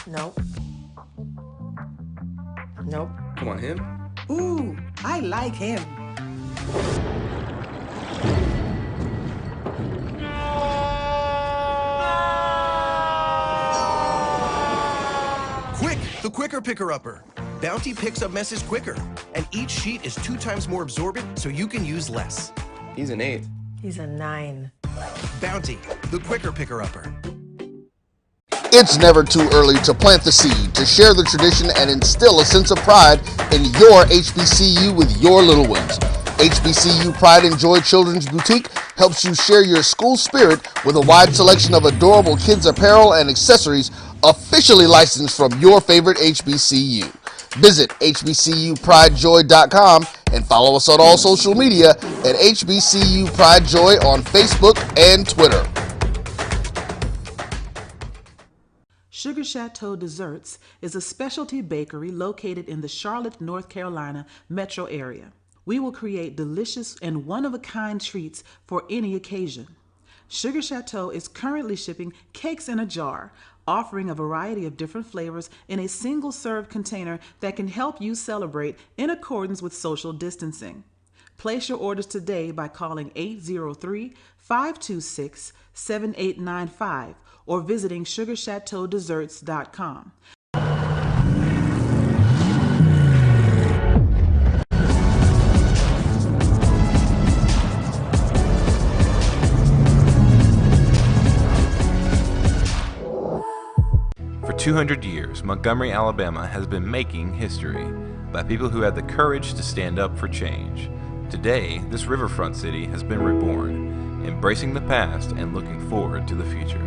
Nope. Nope. Come on, him? Ooh, I like him. Quick, the quicker picker-upper. Bounty picks up messes quicker, and each sheet is 2 times more absorbent, so you can use less. He's an 8. He's a 9. Bounty, the quicker picker-upper. It's never too early to plant the seed, to share the tradition, and instill a sense of pride in your HBCU with your little ones. HBCU Pride and Joy Children's Boutique helps you share your school spirit with a wide selection of adorable kids' apparel and accessories officially licensed from your favorite HBCU. Visit hbcupridejoy.com and follow us on all social media at HBCU Pride Joy on Facebook and Twitter. Sugar Chateau Desserts is a specialty bakery located in the Charlotte, North Carolina metro area. We will create delicious and one-of-a-kind treats for any occasion. Sugar Chateau is currently shipping cakes in a jar, offering a variety of different flavors in a single-serve container that can help you celebrate in accordance with social distancing. Place your orders today by calling 803-526-7895 or visiting sugarchateaudesserts.com. For 200 years, Montgomery, Alabama has been making history by people who had the courage to stand up for change. Today, this riverfront city has been reborn, embracing the past and looking forward to the future.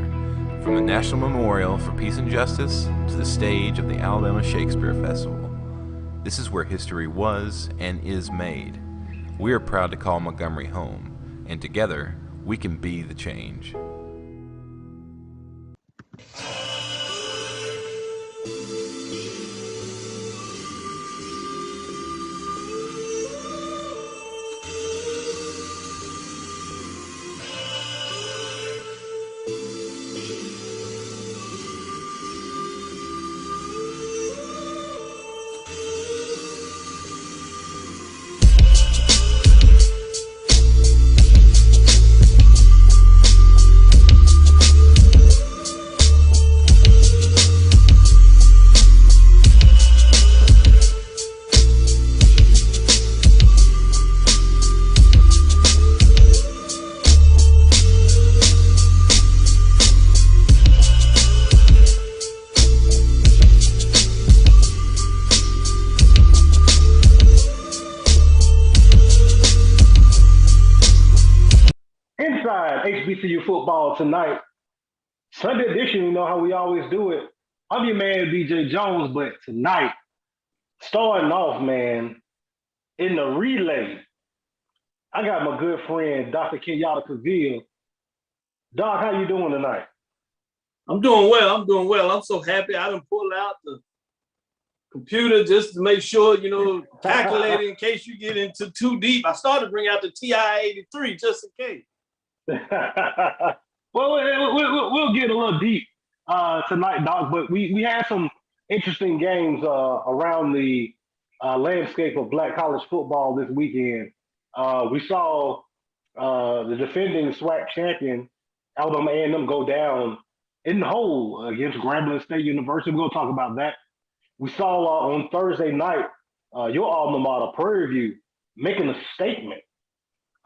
From the National Memorial for Peace and Justice to the stage of the Alabama Shakespeare Festival, this is where history was and is made. We are proud to call Montgomery home, and together, we can be the change. HBCU football tonight. Sunday edition, you know how we always do it. I'm your man, BJ Jones, but tonight, starting off, man, in the relay, I got my good friend, Dr. Kenyatta Cavill. Doc, how you doing tonight? I'm doing well. I'm so happy I done pulled out the computer just to make sure, calculating in case you get into too deep. I started to bring out the TI-83 just in case. Well, we'll get a little deep tonight, Doc, but we had some interesting games around the landscape of black college football this weekend. We saw the defending SWAC champion, Alabama A&M, go down in the hole against Grambling State University. We're going to talk about that. We saw on Thursday night, your alma mater, Prairie View, making a statement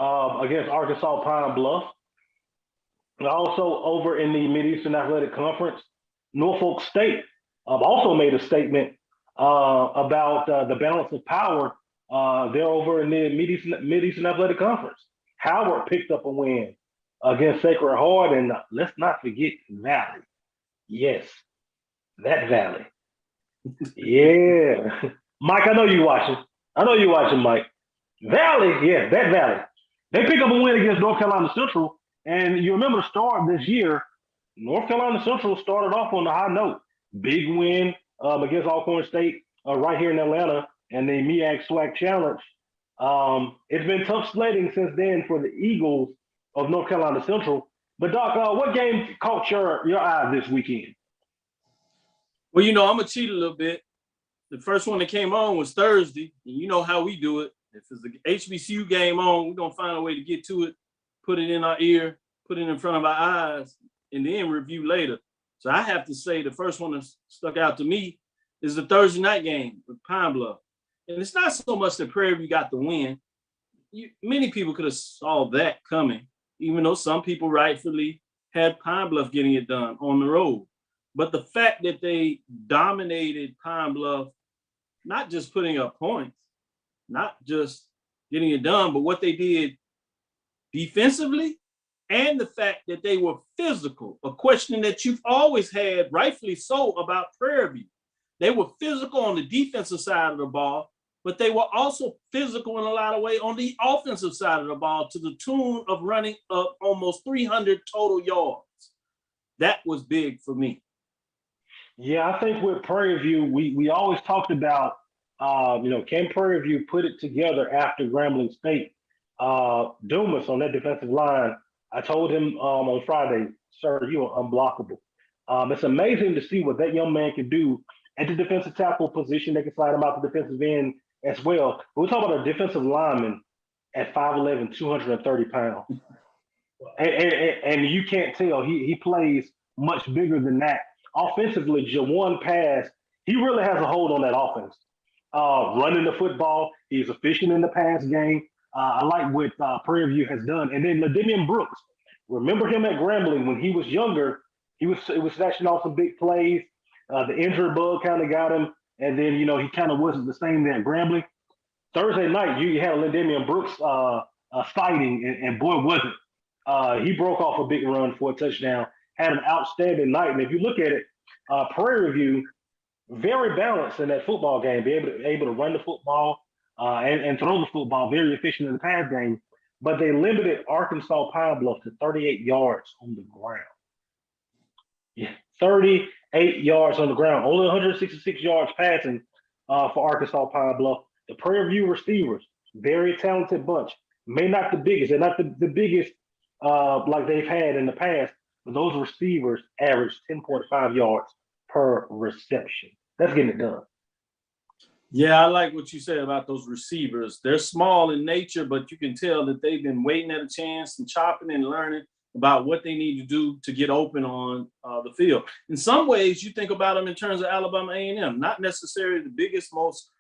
against Arkansas Pine Bluff. And also over in the Mid-Eastern Athletic Conference, Norfolk State also made a statement about the balance of power. They're over in the Mid-Eastern Athletic Conference. Howard picked up a win against Sacred Heart, and let's not forget Valley. Yes, that Valley. Yeah. Mike, I know you're watching. Mike. Valley, yeah, that Valley. They pick up a win against North Carolina Central. And you remember the start of this year, North Carolina Central started off on a high note. Big win against Alcorn State right here in Atlanta and the MEAC SWAC Challenge. It's been tough sledding since then for the Eagles of North Carolina Central. But Doc, what game caught your eye this weekend? Well, I'm gonna cheat a little bit. The first one that came on was Thursday, and you know how we do it. If it's the HBCU game on, we're gonna find a way to get to it, put it in our ear, put it in front of our eyes, and then review later. So I have to say the first one that stuck out to me is the Thursday night game with Pine Bluff. And it's not so much that Prairie View got the win. Many people could have saw that coming, even though some people rightfully had Pine Bluff getting it done on the road. But the fact that they dominated Pine Bluff, not just putting up points, not just getting it done, but what they did defensively, and the fact that they were physical, a question that you've always had, rightfully so, about Prairie View. They were physical on the defensive side of the ball, but they were also physical in a lot of ways on the offensive side of the ball, to the tune of running up almost 300 total yards. That was big for me. Yeah, I think with Prairie View, we always talked about, can Prairie View put it together after Grambling State? Dumas on that defensive line, I told him on Friday, sir, you are unblockable. It's amazing to see what that young man can do at the defensive tackle position. They can slide him out the defensive end as well. But we're talking about a defensive lineman at 5'11", 230 pounds. And you can't tell. He plays much bigger than that. Offensively, Jawan Pass, he really has a hold on that offense. Running the football, he's efficient in the pass game. I like what Prairie View has done. And then Ladimian Brooks, remember him at Grambling when he was younger, it was snatching off some big plays. The injury bug kind of got him. And then, he kind of wasn't the same there at Grambling. Thursday night, you had Ladimian Brooks fighting, and boy, was it. He broke off a big run for a touchdown, had an outstanding night. And if you look at it, Prairie View, very balanced in that football game, be able to run the football and throw the football, very efficient in the pass game. But they limited Arkansas Pine Bluff to 38 yards on the ground. Yeah, 38 yards on the ground, only 166 yards passing for Arkansas Pine Bluff. The Prairie View receivers, very talented bunch. May not the biggest, they're not the biggest like they've had in the past, but those receivers average 10.5 yards per reception. That's getting it done. Yeah, I like what you said about those receivers. They're small in nature, but you can tell that they've been waiting at a chance and chopping and learning about what they need to do to get open on the field. In some ways, you think about them in terms of Alabama A&M, not necessarily the biggest, most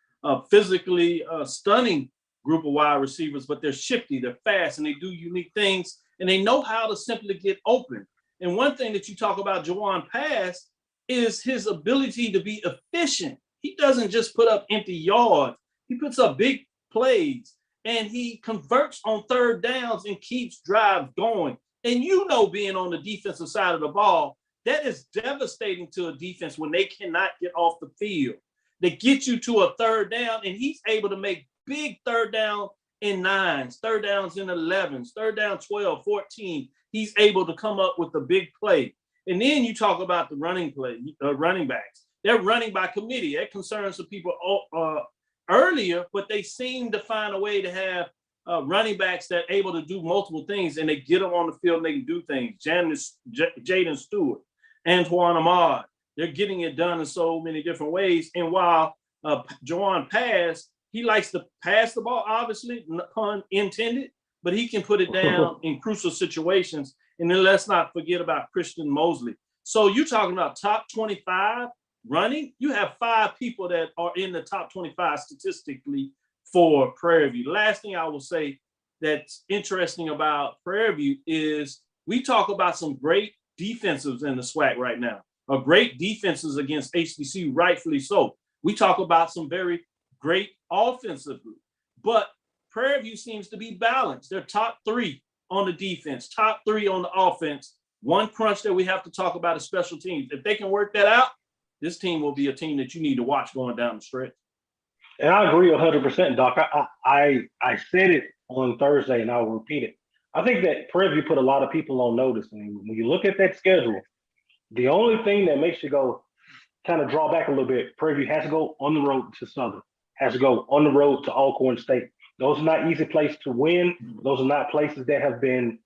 physically stunning group of wide receivers, but they're shifty, they're fast, and they do unique things, and they know how to simply get open. And one thing that you talk about Jawan Pass is his ability to be efficient. He doesn't just put up empty yards. He puts up big plays, and he converts on third downs and keeps drives going. And being on the defensive side of the ball, that is devastating to a defense when they cannot get off the field. They get you to a third down, and he's able to make big third down in 9s, third downs in 11s, third down 12, 14. He's able to come up with a big play. And then you talk about the running backs. They're running by committee. That concerns the people earlier, but they seem to find a way to have running backs that are able to do multiple things, and they get them on the field and they can do things. Jaden Stewart, Antoine Ahmad, they're getting it done in so many different ways. And while Jawan Pass, he likes to pass the ball, obviously, pun intended, but he can put it down in crucial situations. And then let's not forget about Christian Mosley. So you're talking about top 25 running. You have 5 people that are in the top 25 statistically for Prairie View. Last thing I will say that's interesting about Prairie View is we talk about some great defensives in the SWAC right now, or great defenses against HBCU, rightfully so. We talk about some very great offensively, but Prairie View seems to be balanced. They're top 3 on the defense, top 3 on the offense. One crunch that we have to talk about is special teams. If they can work that out, this team will be a team that you need to watch going down the stretch. And I agree 100%, Doc. I said it on Thursday, and I'll repeat it. I think that Prairie View put a lot of people on notice. And when you look at that schedule, the only thing that makes you go kind of draw back a little bit, Prairie View has to go on the road to Southern, has to go on the road to Alcorn State. Those are not easy places to win. Those are not places that have been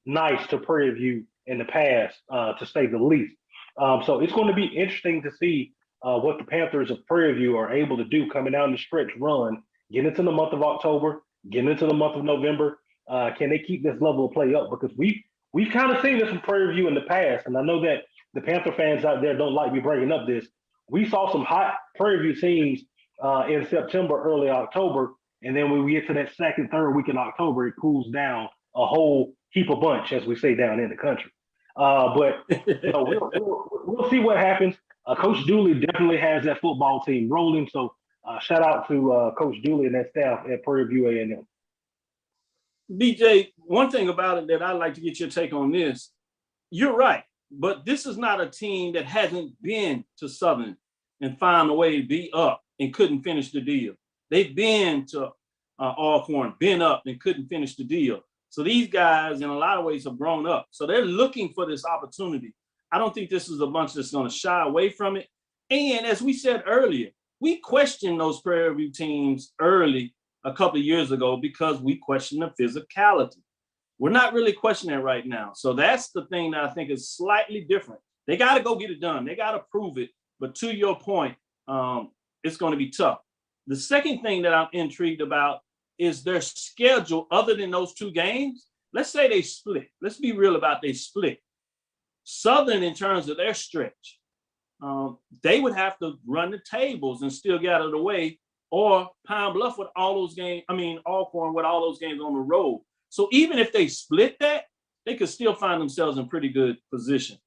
nice to Prairie View in the past, to say the least. So it's going to be interesting to see what the Panthers of Prairie View are able to do coming down the stretch run, get into the month of October, get into the month of November. Can they keep this level of play up? Because we've kind of seen this from Prairie View in the past, and I know that the Panther fans out there don't like me bringing up this. We saw some hot Prairie View teams in September, early October, and then when we get to that second, third week in October, it cools down a whole heap of bunch, as we say down in the country. But we'll see what happens. Coach Dooley definitely has that football team rolling. So shout out to Coach Dooley and that staff at Prairie View A&M. BJ, one thing about it that I'd like to get your take on this. You're right, but this is not a team that hasn't been to Southern and found a way to be up and couldn't finish the deal. They've been to Alcorn, been up and couldn't finish the deal. So these guys, in a lot of ways, have grown up. So they're looking for this opportunity. I don't think this is a bunch that's going to shy away from it. And as we said earlier, we questioned those Prairie View teams early a couple of years ago because we questioned the physicality. We're not really questioning it right now. So that's the thing that I think is slightly different. They got to go get it done. They got to prove it. But to your point, it's going to be tough. The second thing that I'm intrigued about is their schedule other than those two games. Let's say they split. Let's be real about they split. Southern, in terms of their stretch, they would have to run the tables and still get out of the way, or Pine Bluff with all those games, Alcorn with all those games on the road. So even if they split that, they could still find themselves in pretty good position.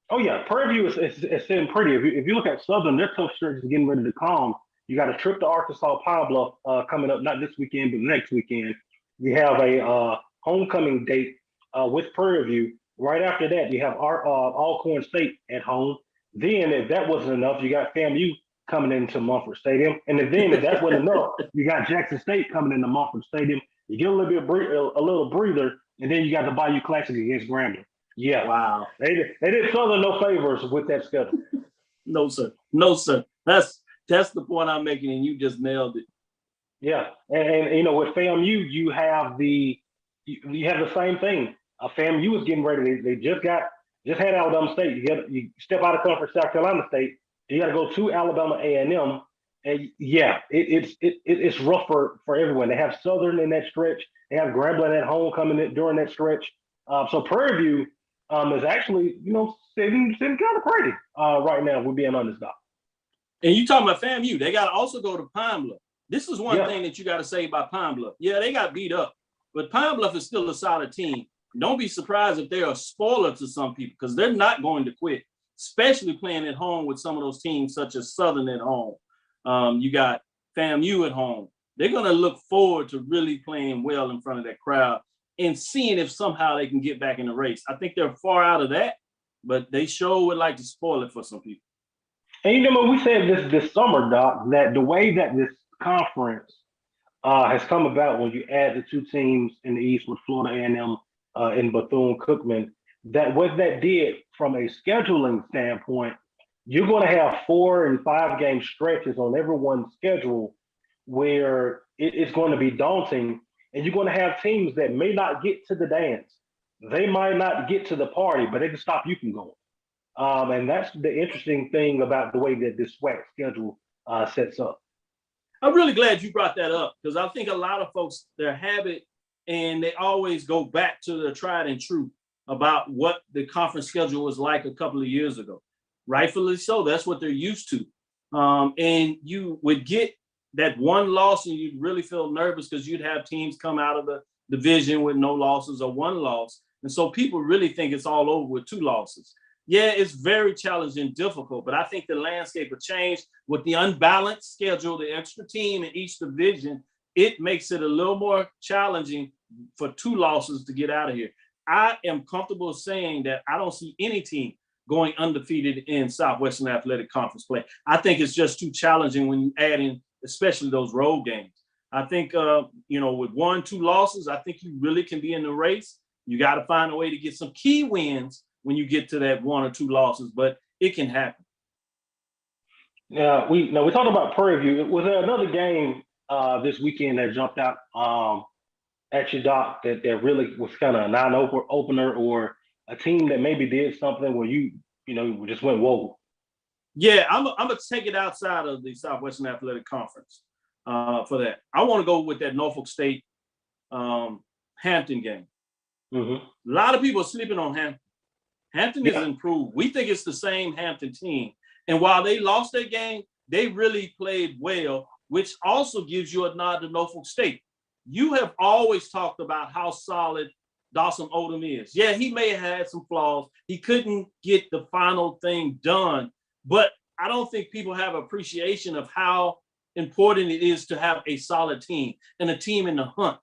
Oh, yeah. Prairie View is sitting pretty. If you look at Southern, their tough stretch is getting ready to come. You got a trip to Arkansas Pine Bluff coming up, not this weekend, but next weekend. You have a homecoming date with Prairie View. Right after that, you have Alcorn State at home. Then, if that wasn't enough, you got FAMU coming into Mumford Stadium. And then, if that wasn't enough, you got Jackson State coming into Mumford Stadium. You get a little breather, and then you got the Bayou Classic against Grambling. Yeah. Wow. They did Southern no favors with that schedule. No, sir. No, sir. That's the point I'm making, and you just nailed it. Yeah, and with FAMU, you have the same thing. FAMU is getting ready. They just had Alabama State. You step out of conference, South Carolina State. You got to go to Alabama A&M, and yeah, it's rough for everyone. They have Southern in that stretch. They have Grambling at home coming in during that stretch. So Prairie View is actually sitting kind of pretty right now. We're being honest, Doc. And you talking about FAMU, they got to also go to Pine Bluff. This is one thing that you got to say about Pine Bluff. Yeah, they got beat up, but Pine Bluff is still a solid team. Don't be surprised if they're a spoiler to some people, because they're not going to quit, especially playing at home with some of those teams such as Southern at home. You got FAMU at home. They're going to look forward to really playing well in front of that crowd and seeing if somehow they can get back in the race. I think they're far out of that, but they sure would like to spoil it for some people. And we said this summer, Doc, that the way that this conference has come about when you add the two teams in the East with Florida A&M and Bethune-Cookman, that what that did from a scheduling standpoint, you're going to have 4 and 5 game stretches on everyone's schedule where it's going to be daunting, and you're going to have teams that may not get to the dance. They might not get to the party, but they can stop you from going. And that's the interesting thing about the way that this SWAC schedule sets up. I'm really glad you brought that up, because I think a lot of folks, their habit, and they always go back to the tried and true about what the conference schedule was like a couple of years ago. Rightfully so. That's what they're used to. And you would get that one loss and you'd really feel nervous because you'd have teams come out of the division with no losses or one loss. And so people really think it's all over with 2 losses. Yeah, it's very challenging, difficult, but I think the landscape will change with the unbalanced schedule, the extra team in each division. It makes it a little more challenging for 2 losses to get out of here. I am comfortable saying that I don't see any team going undefeated in Southwestern Athletic Conference play. I think it's just too challenging when you add in, especially those road games. I think, with 1, 2 losses, I think you really can be in the race. You got to find a way to get some key wins when you get to that 1 or 2 losses, but it can happen. Yeah, we talked about Prairie View. Was there another game this weekend that jumped out at you, Doc, that really was kind of a non-opener, or a team that maybe did something where you we just went whoa. Yeah, I'm gonna take it outside of the Southwestern Athletic Conference for that. I want to go with that Norfolk State Hampton game. Mm-hmm. A lot of people are sleeping on Hampton. Hampton is improved. We think it's the same Hampton team. And while they lost their game, they really played well, which also gives you a nod to Norfolk State. You have always talked about how solid Dawson Odom is. Yeah, he may have had some flaws. He couldn't get the final thing done, but I don't think people have appreciation of how important it is to have a solid team and a team in the hunt.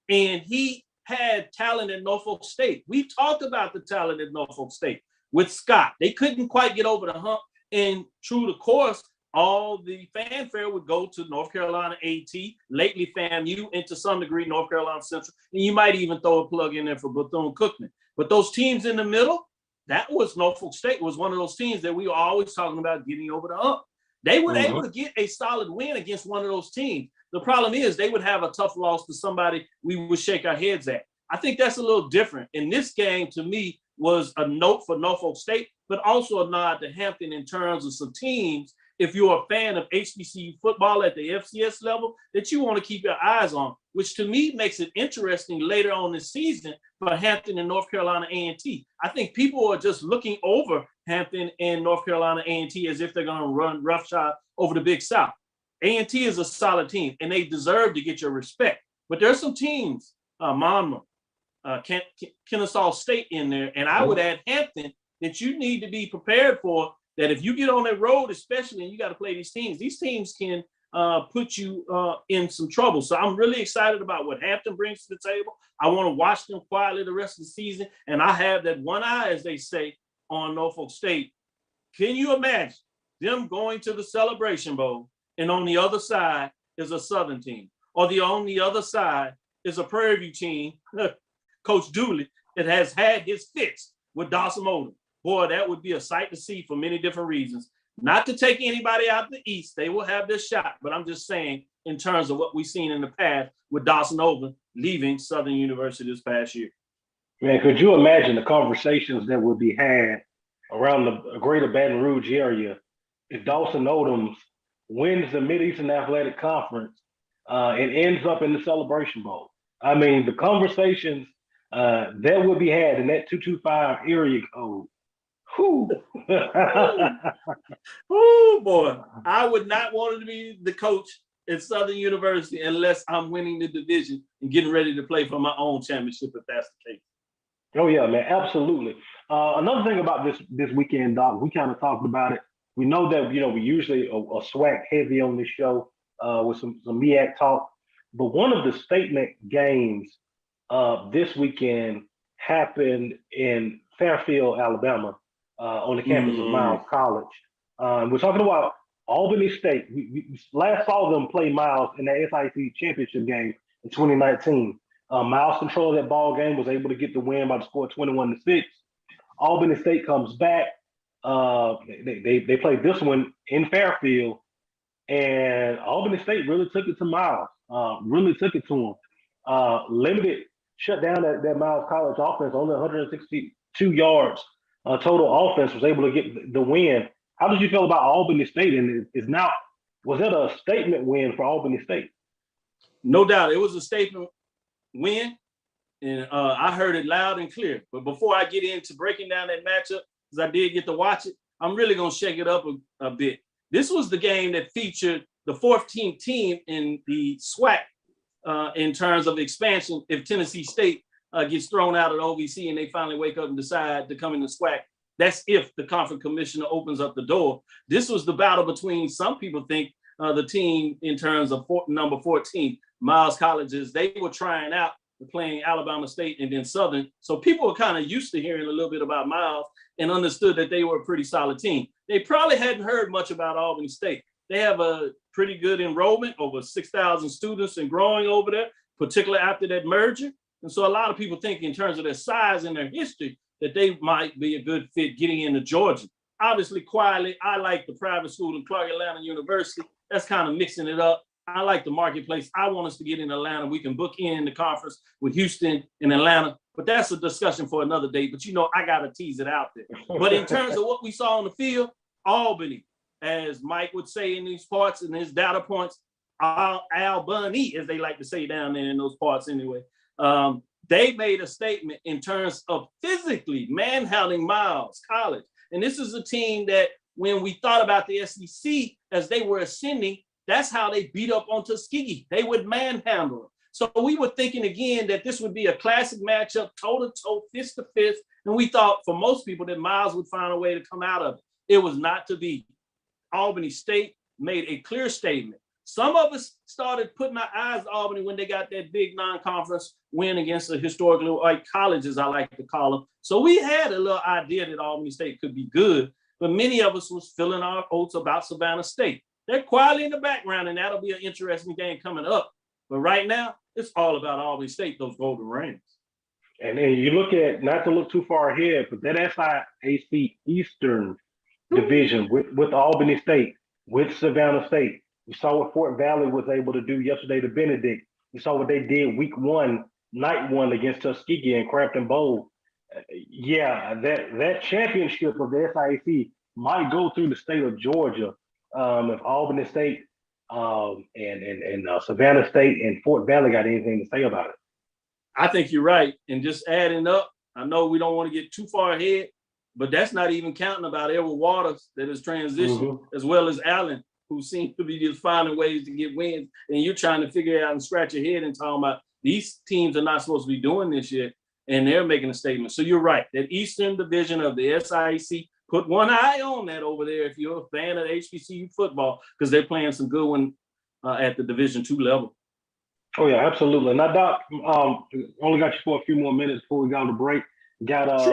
And he had talent at Norfolk State. We've talked about the talent at Norfolk State with Scott. They couldn't quite get over the hump, and true to course, all the fanfare would go to North Carolina A&T, lately FAMU, and to some degree North Carolina Central, and you might even throw a plug in there for Bethune-Cookman. But those teams in the middle, that was Norfolk State was one of those teams that we were always talking about getting over the hump. They were able to get a solid win against one of those teams. The problem is they would have a tough loss to somebody we would shake our heads at. I think that's a little different. And this game, to me, was a note for Norfolk State, but also a nod to Hampton in terms of some teams, if you're a fan of HBCU football at the FCS level, that you want to keep your eyes on, which to me makes it interesting later on this season for Hampton and North Carolina A&T. I think people are just looking over Hampton and North Carolina A&T as if they're going to run roughshod over the Big South. A&T is a solid team, and they deserve to get your respect. But there are some teams, Monmouth, Kennesaw State in there, and I would add Hampton, that you need to be prepared for, that if you get on that road, especially, and you got to play these teams can put you in some trouble. So I'm really excited about what Hampton brings to the table. I want to watch them quietly the rest of the season, and I have that one eye, as they say, on Norfolk State. Can you imagine them going to the Celebration Bowl, and on the other side is a Southern team, or on the other side is a Prairie View team, Coach Dooley, that has had his fits with Dawson Odom? Boy, that would be a sight to see for many different reasons. Not to take anybody out of the East. They will have their shot. But I'm just saying, in terms of what we've seen in the past with Dawson Odom leaving Southern University this past year. Man, could you imagine the conversations that would be had around the greater Baton Rouge area if Dawson Odom wins the Mid-Eastern Athletic Conference and ends up in the Celebration Bowl? I mean, the conversations that would be had in that 225 area code. Whew. Oh boy, I would not want to be the coach at Southern University unless I'm winning the division and getting ready to play for my own championship, if that's the case. Oh yeah, man, absolutely. Another thing about this weekend, Doc, we kind of talked about it. We know that we usually are SWAC heavy on this show with some MEAC talk, but one of the statement games this weekend happened in Fairfield, Alabama, on the campus of Miles College. We're talking about Albany State. We last saw them play Miles in the SIC championship game in 2019. Miles controlled that ball game, was able to get the win by the score 21-6. Albany State comes back. They played this one in Fairfield, and Albany State really took it to Miles. Really took it to him. Limited, shut down that Miles College offense, only 162 yards total offense, was able to get the win. How did you feel about Albany State? And was that a statement win for Albany State? No doubt. It was a statement win, and I heard it loud and clear. But before I get into breaking down that matchup, because I did get to watch it, I'm really going to shake it up a bit. This was the game that featured the 14th team in the SWAC in terms of expansion if Tennessee State gets thrown out of OVC and they finally wake up and decide to come in the SWAC. That's if the conference commissioner opens up the door. This was the battle between, some people think, the team in terms of number 14, Miles Colleges. They were trying out playing Alabama State and then Southern. So people were kind of used to hearing a little bit about Miles and understood that they were a pretty solid team. They probably hadn't heard much about Albany State. They have a pretty good enrollment, over 6,000 students and growing over there, particularly after that merger. And so a lot of people think in terms of their size and their history that they might be a good fit getting into Georgia. Obviously, quietly, I like the private school in Clark Atlanta University. That's kind of mixing it up. I like the marketplace. I want us to get in Atlanta. We can book in the conference with Houston and Atlanta. but that's a discussion for another day. But I gotta tease it out there. But in terms of what we saw on the field, Albany, as Mike would say in these parts and his data points, Albany, as they like to say down there in those parts anyway. They made a statement in terms of physically manhandling Miles College. And this is a team that when we thought about the SEC as they were ascending, that's how they beat up on Tuskegee. They would manhandle them. So we were thinking again that this would be a classic matchup, toe-to-toe, fist-to-fist. And we thought for most people that Miles would find a way to come out of it. It was not to be. Albany State made a clear statement. Some of us started putting our eyes to Albany when they got that big non-conference win against a historically white college, as I like to call them. So we had a little idea that Albany State could be good, but many of us was filling our oats about Savannah State. They're quietly in the background, and that'll be an interesting game coming up. But right now, it's all about Albany State, those Golden Rings. And then you look at, not to look too far ahead, but that SIAC Eastern Division with Albany State, with Savannah State. We saw what Fort Valley was able to do yesterday to Benedict. We saw what they did week 1, night 1 against Tuskegee and Crampton Bowl. Yeah, that championship of the SIAC might go through the state of Georgia if Albany State and Savannah State and Fort Valley got anything to say about it. I think you're right. And just adding up, I know we don't want to get too far ahead, but that's not even counting about Edward Waters that has transitioned, as well as Allen, who seems to be just finding ways to get wins. And you're trying to figure out and scratch your head and talking about these teams are not supposed to be doing this yet, and they're making a statement. So you're right. That Eastern Division of the SIAC, put one eye on that over there if you're a fan of HBCU football, because they're playing some good one at the Division II level. Oh, yeah, absolutely. Now, Doc, only got you for a few more minutes before we go to break. Got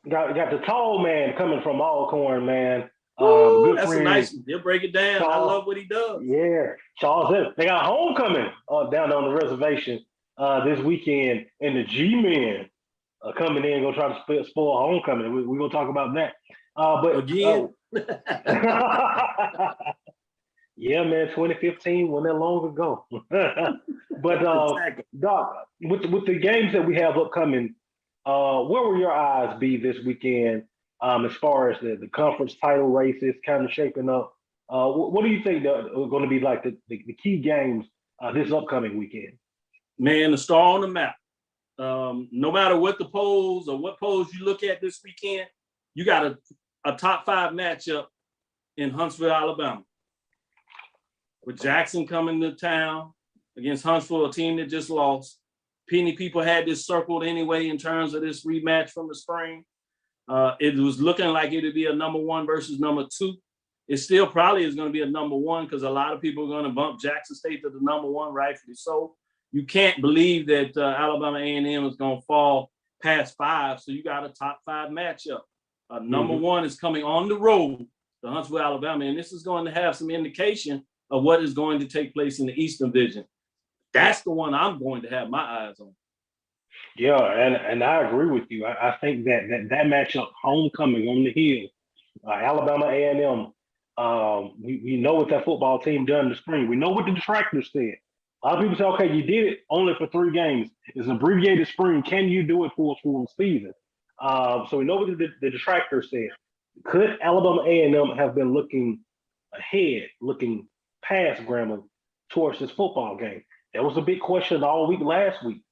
the tall man coming from Alcorn, man. Ooh, that's a nice one. He'll break it down. Charles, I love what he does. Yeah, Charles. They got homecoming down on the reservation this weekend, and the G-men are coming in and gonna try to spoil homecoming. We're gonna talk about that. But again, yeah, man, 2015 wasn't that long ago. But exactly. Doc, with the games that we have upcoming, where will your eyes be this weekend? As far as the conference title races kind of shaping up, what do you think are going to be like the key games this upcoming weekend? Man, the star on the map. No matter what the polls or what polls you look at this weekend, you got a top 5 matchup in Huntsville, Alabama, with Jackson coming to town against Huntsville, a team that just lost. Many people had this circled anyway in terms of this rematch from the spring. It was looking like it would be a number 1 versus number 2. It still probably is going to be a number 1 because a lot of people are going to bump Jackson State to the number 1, rightfully so. You can't believe that Alabama A&M is going to fall past 5, so you got a top 5 matchup. Number 1 is coming on the road to Huntsville, Alabama, and this is going to have some indication of what is going to take place in the Eastern Division. That's the one I'm going to have my eyes on. Yeah, and I agree with you. I think that matchup, homecoming on the hill, Alabama A&M, we know what that football team done in the spring. We know what the detractors said. A lot of people say, okay, you did it only for 3 games. It's an abbreviated spring. Can you do it for a full season? So we know what the detractors said. Could Alabama A&M have been looking ahead, looking past Grambling towards this football game? That was a big question all week last week.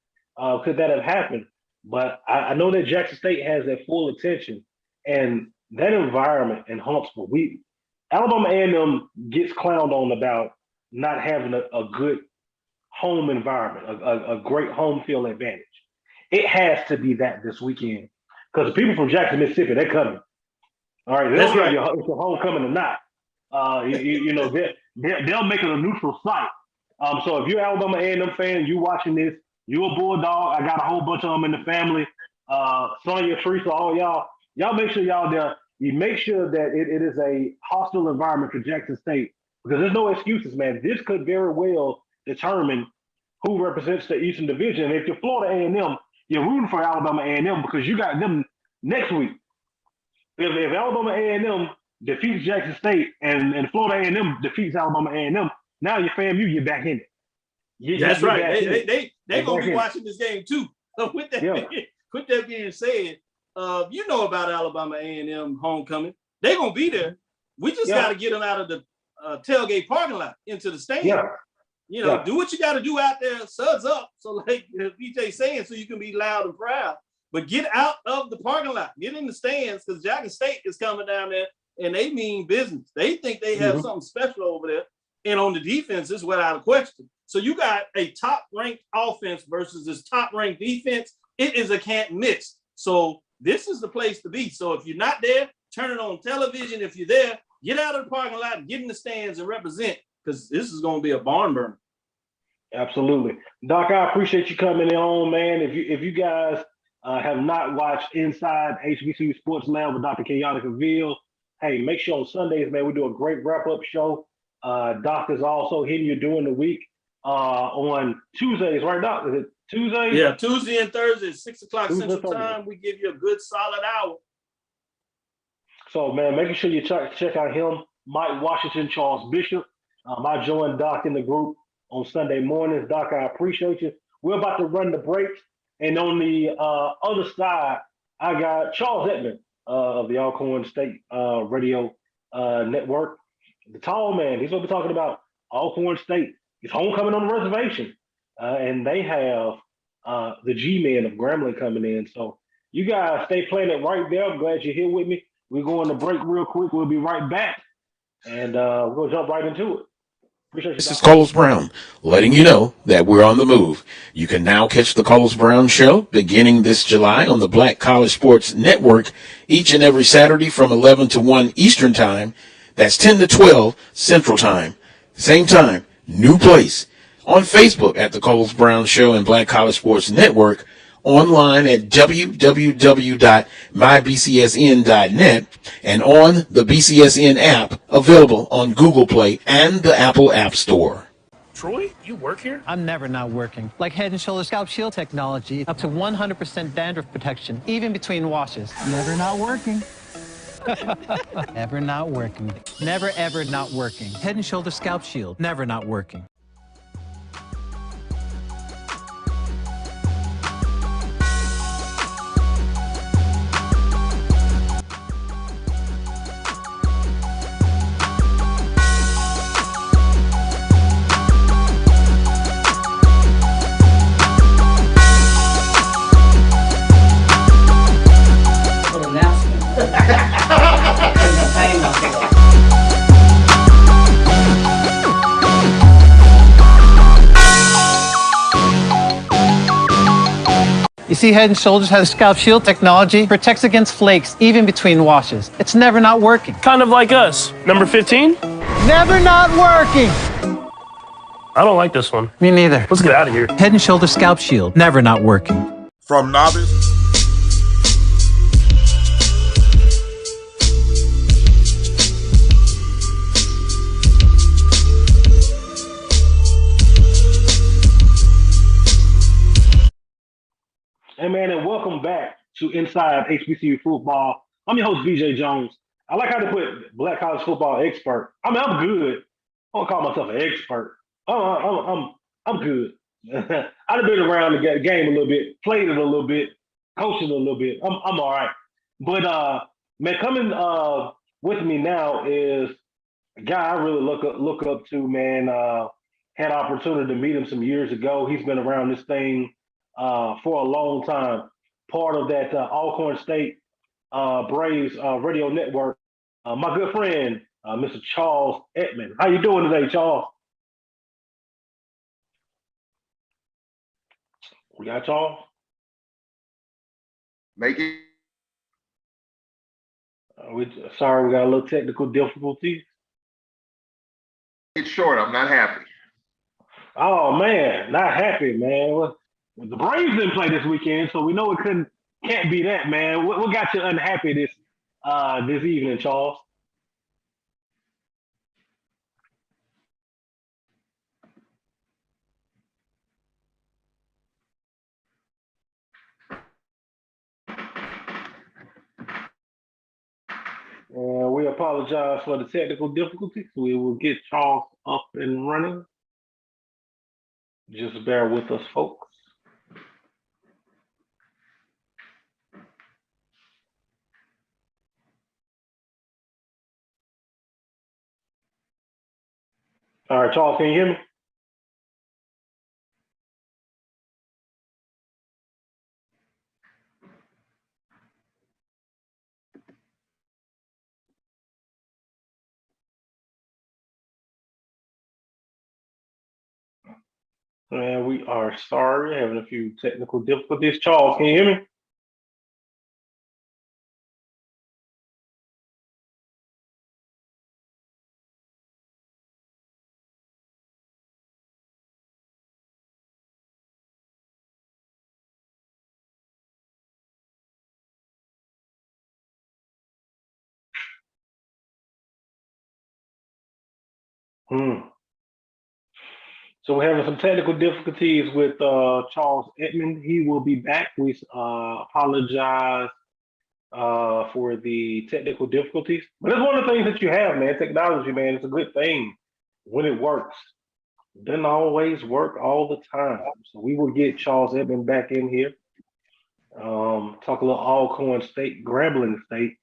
Could that have happened? But I know that Jackson State has their full attention, and that environment in Huntsville, Alabama A&M gets clowned on about not having a good home environment, a great home field advantage. It has to be that this weekend because the people from Jackson, Mississippi, they're coming. All right, they'll get you if you're homecoming or not. You know, they'll make it a neutral site. So if you're an Alabama A&M fan, you watching this, you a Bulldog. I got a whole bunch of them in the family. Sonya, Teresa, all y'all make sure y'all there. You make sure that it is a hostile environment for Jackson State because there's no excuses, man. This could very well determine who represents the Eastern Division. And if you're Florida A&M, you're rooting for Alabama A&M because you got them next week. If Alabama A&M defeats Jackson State and Florida A&M defeats Alabama A&M, now your FAMU, you're back in it. That's right. They're going to be watching this game too. with that being said, you know about Alabama A&M homecoming. They're gonna be there. We just got to get them out of the tailgate parking lot into the stand. Do what you got to do out there, suds up. So like BJ saying, so you can be loud and proud. But get out of the parking lot, get in the stands, because Jackson State is coming down there, and they mean business. They think they have something special over there, and on the defense, is without a question. So you got a top-ranked offense versus this top-ranked defense. It is a can't miss. So this is the place to be. So if you're not there, turn it on television. If you're there, get out of the parking lot, get in the stands, and represent, because this is going to be a barn burner. Absolutely, Doc. I appreciate you coming on, man. If you guys have not watched Inside HBCU Sports Lab with Dr. Kenyatta Cavill, hey, make sure on Sundays, man, we do a great wrap-up show. Doc is also hitting you during the week on Tuesdays, right, Doc? Is it Tuesday? Yeah, Tuesday and Thursday, 6 o'clock Central Time. We give you a good solid hour. So, man, making sure you check out him, Mike Washington, Charles Bishop. I joined Doc in the group on Sunday mornings. Doc, I appreciate you. We're about to run the break. And on the other side, I got Charles Edmond of the Alcorn State Radio Network. The tall man. He's going to be talking about Alcorn State. It's homecoming on the reservation. And they have the G-men of Grambling coming in. So you guys stay playing it right there. I'm glad you're here with me. We're going to break real quick. We'll be right back. And we're going to jump right into it. This is Carlos Brown, letting you know that we're on the move. You can now catch the Carlos Brown Show beginning this July on the Black College Sports Network each and every Saturday from 11 to 1 Eastern Time. That's 10 to 12 Central Time. Same time, new place. On Facebook at the Carlos Brown Show and Black College Sports Network. Online at www.mybcsn.net and on the BCSN app available on Google Play and the Apple App Store. Troy, you work here? I'm never not working. Like Head & Shoulders Scalp Shield technology, up to 100% dandruff protection, even between washes. Never not working. Never not working. Never ever not working. Head & Shoulders Scalp Shield, never not working. You see, Head & Shoulders has Scalp Shield technology, protects against flakes, even between washes. It's never not working. Kind of like us. Number 15? Never not working! I don't like this one. Me neither. Let's get out of here. Head & Shoulders Scalp Shield, never not working. From novice Hey, man, and welcome back to Inside HBCU Football. I'm your host, BJ Jones. I like how they put Black College Football expert. I mean, I'm good. I don't call myself an expert. I'm good. I've been around the game a little bit, played it a little bit, coached it a little bit. I'm all right. But, man, coming with me now is a guy I really look up to, man. Had an opportunity to meet him some years ago. He's been around this thing for a long time, part of that Alcorn State Braves radio network. My good friend, Mr. Charles Edmond. How you doing today, Charles? We got Charles? make it. Sorry, we got a little technical difficulties. It's short. I'm not happy. Oh man, not happy, man. Well, the Braves didn't play this weekend, so we know it can't be that, man. What got you unhappy this evening, Charles? We apologize for the technical difficulties. We will get Charles up and running. Just bear with us, folks. All right, Charles, can you hear me? And we are sorry, having a few technical difficulties. Charles, can you hear me? Hmm. So we're having some technical difficulties with Charles Edmond. He will be back. We apologize for the technical difficulties. But it's one of the things that you have, man. Technology, man, it's a good thing when it works. It doesn't always work all the time. So we will get Charles Edmond back in here. Talk a little Alcorn State, Grambling State.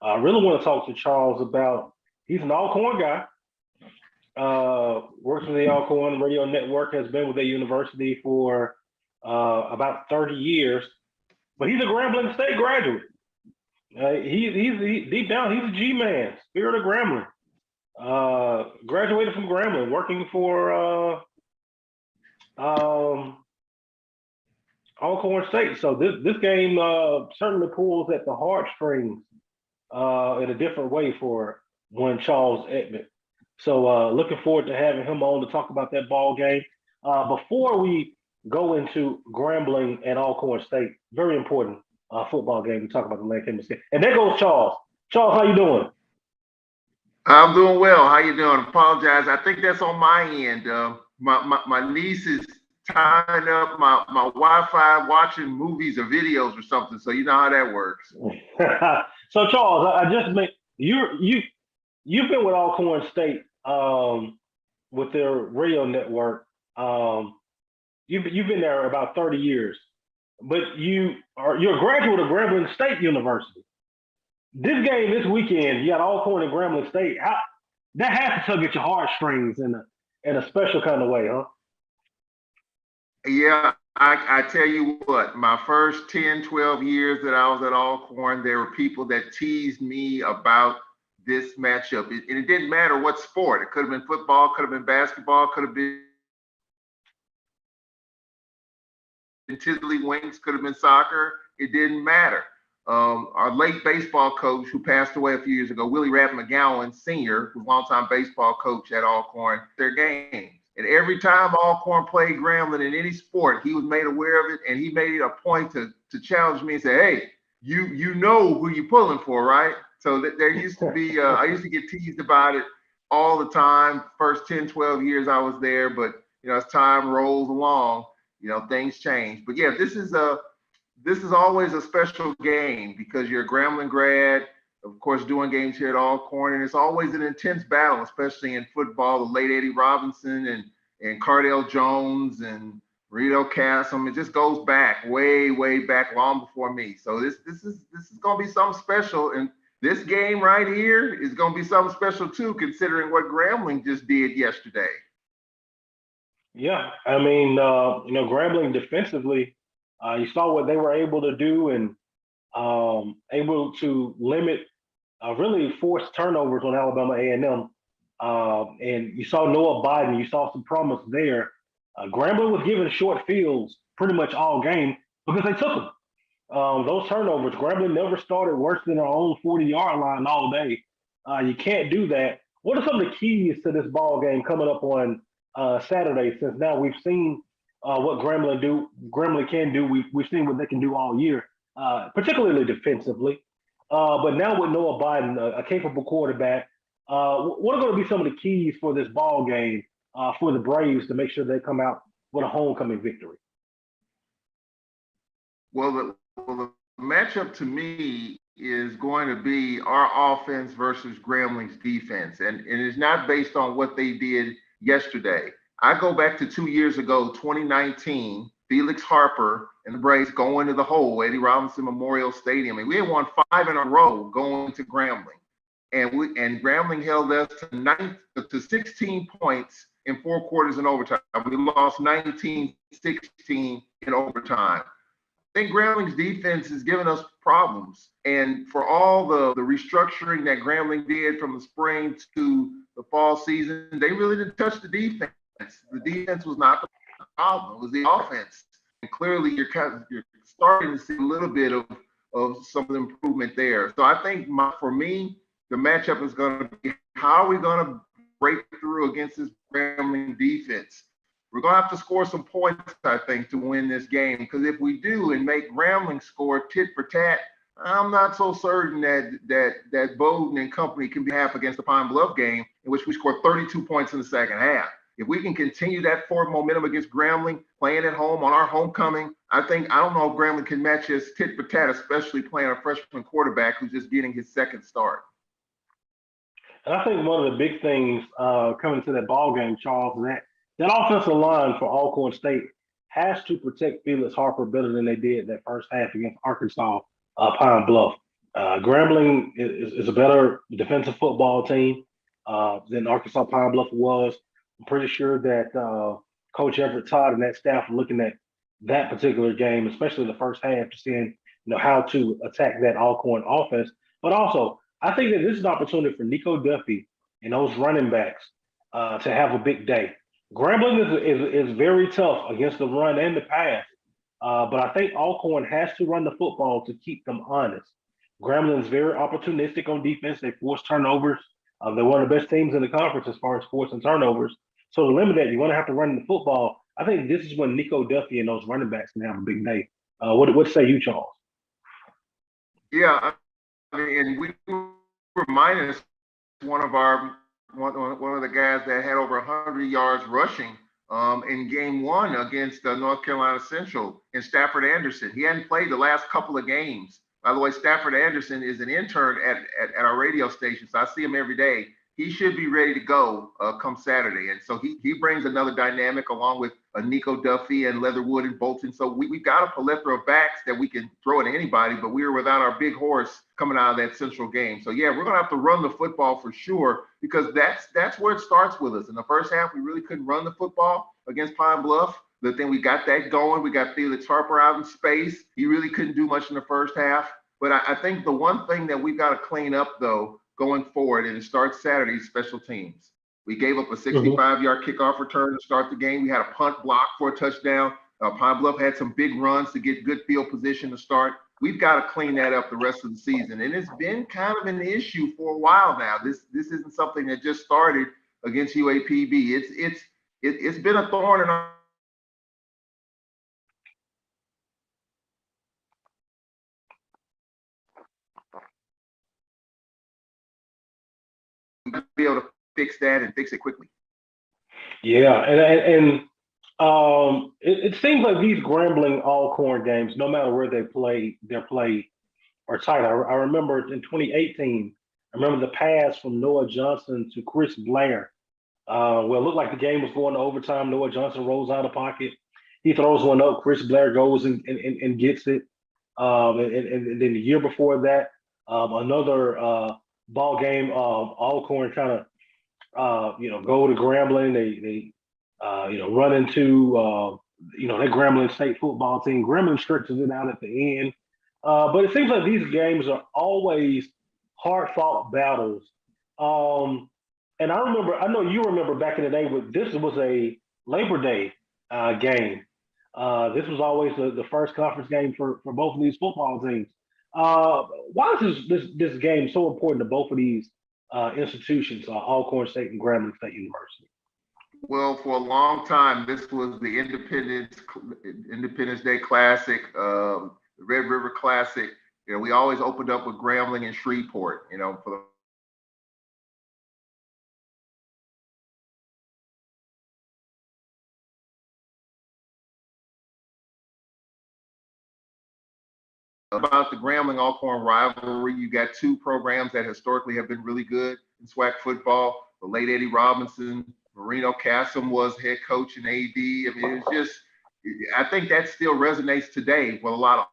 I really want to talk to Charles about, he's an Alcorn guy. Works with the Alcorn Radio Network, has been with the university for about 30 years, but he's a Grambling State graduate. He's deep down, he's a G-man, spirit of Grambling. Graduated from Grambling, working for Alcorn State. So this game certainly pulls at the heartstrings in a different way for one Charles Edmond. So looking forward to having him on to talk about that ball game. Before we go into Grambling and Alcorn State, very important football game. We talk about the Lancaster State. And there goes Charles. Charles, how you doing? I'm doing well. How you doing? Apologize. I think that's on my end. My niece is tying up my Wi-Fi watching movies or videos or something. So you know how that works. So Charles, I just meant you've been with Alcorn State with their radio network. You've been there about 30 years, but you're a graduate of Grambling State University. This game this weekend, you got Alcorn and Grambling State. That has to tug at your heartstrings in a special kind of way, huh? Yeah, I tell you what, my first 10, 12 years that I was at Alcorn, there were people that teased me about this matchup. And it didn't matter what sport. It could have been football, could have been basketball, could have been tiddlywinks, could have been soccer. It didn't matter. Our late baseball coach, who passed away a few years ago, Willie Rapp McGowan Sr., who's a longtime baseball coach at Alcorn, their games. And every time Alcorn played Grambling in any sport, he was made aware of it, and he made it a point to challenge me and say, "Hey, you know who you're pulling for, right?" So there used to be, I used to get teased about it all the time. First 10, 12 years I was there, but as time rolls along, things change. But yeah, this is always a special game because you're a Grambling grad, of course, doing games here at Alcorn, and it's always an intense battle, especially in football. The late Eddie Robinson and Cardell Jones and Rito Castle. It just goes back way, way back, long before me. So this is going to be something special, and this game right here is going to be something special too, considering what Grambling just did yesterday. Yeah, I mean, Grambling defensively, you saw what they were able to do and able to limit, really force turnovers on Alabama A&M. And you saw Noah Biden, you saw some promise there. Grambling was given short fields pretty much all game because they took them. Those turnovers, Grambling never started worse than their own 40-yard line all day. You can't do that. What are some of the keys to this ball game coming up on Saturday? Since now we've seen what Grambling can do. We've seen what they can do all year, particularly defensively. But now with Noah Biden, a capable quarterback, what are going to be some of the keys for this ball game for the Braves to make sure they come out with a homecoming victory? Well, the matchup to me is going to be our offense versus Grambling's defense. And it's not based on what they did yesterday. I go back to 2 years ago, 2019, Felix Harper and the Braves go into the hole, Eddie Robinson Memorial Stadium. And we had won 5 in a row going to Grambling. and Grambling held us to 16 points in 4 quarters in overtime. We lost 19-16 in overtime. I think Grambling's defense has given us problems. And for all the restructuring that Grambling did from the spring to the fall season, they really didn't touch the defense. The defense was not the problem, it was the offense. And clearly you're starting to see a little bit of some of the improvement there. So I think for me, the matchup is going to be, how are we going to break through against this Grambling defense? We're going to have to score some points, I think, to win this game. Because if we do and make Grambling score tit for tat, I'm not so certain that Bowden and company can be half against the Pine Bluff game, in which we scored 32 points in the second half. If we can continue that forward momentum against Grambling, playing at home on our homecoming, I don't know if Grambling can match us tit for tat, especially playing a freshman quarterback who's just getting his second start. And I think one of the big things coming to that ball game, Charles, is that offensive line for Alcorn State has to protect Felix Harper better than they did that first half against Arkansas Pine Bluff. Grambling is a better defensive football team than Arkansas Pine Bluff was. I'm pretty sure that Coach Everett Todd and that staff are looking at that particular game, especially the first half, to seeing how to attack that Alcorn offense. But also, I think that this is an opportunity for Nico Duffy and those running backs to have a big day. Grambling is very tough against the run and the pass, but I think Alcorn has to run the football to keep them honest. Grambling is very opportunistic on defense. They force turnovers. They're one of the best teams in the conference as far as forcing turnovers. So to limit that, you're going to have to run the football. I think this is when Nico Duffy and those running backs can have a big day. What say you, Charles? Yeah, I mean, and we were minus one of the guys that had over 100 yards rushing in game 1 against North Carolina Central in Stafford Anderson. He hadn't played the last couple of games. By the way, Stafford Anderson is an intern at our radio station, so I see him every day. He should be ready to go come Saturday. And so he brings another dynamic along with Nico Duffy and Leatherwood and Bolton. So we've got a plethora of backs that we can throw at anybody, but we were without our big horse coming out of that Central game. So, yeah, we're going to have to run the football for sure, because that's where it starts with us. In the first half, we really couldn't run the football against Pine Bluff. But then we got that going. We got Felix Harper out in space. He really couldn't do much in the first half. But I think the one thing that we've got to clean up, though, going forward, and it starts Saturday, special teams. We gave up a 65-yard kickoff return to start the game. We had a punt block for a touchdown. Pine Bluff had some big runs to get good field position to start. We've got to clean that up the rest of the season. And it's been kind of an issue for a while now. This isn't something that just started against UAPB. It's been a thorn in our be able to fix that and fix it quickly. Yeah, and it seems like these Grambling Alcorn games, no matter where they're played are tight. I remember in 2018, I remember the pass from Noah Johnson to Chris Blair. Well, it looked like the game was going to overtime. Noah Johnson rolls out of pocket. He throws one up. Chris Blair goes and gets it. And then the year before that, another ball game, Alcorn kind of go to Grambling. They run into that Grambling State football team. Grambling stretches it out at the end. But it seems like these games are always hard-fought battles. And I know you remember back in the day, this was a Labor Day game. This was always the first conference game for both of these football teams. Why is this game so important to both of these institutions, Alcorn State and Grambling State University? Well, for a long time, this was the Independence Day Classic, the Red River Classic. We always opened up with Grambling and Shreveport, for about the Grambling Alcorn rivalry. You got two programs that historically have been really good in SWAC football. The late Eddie Robinson, Marino Cassim was head coach and AD. I mean, I think that still resonates today with a lot of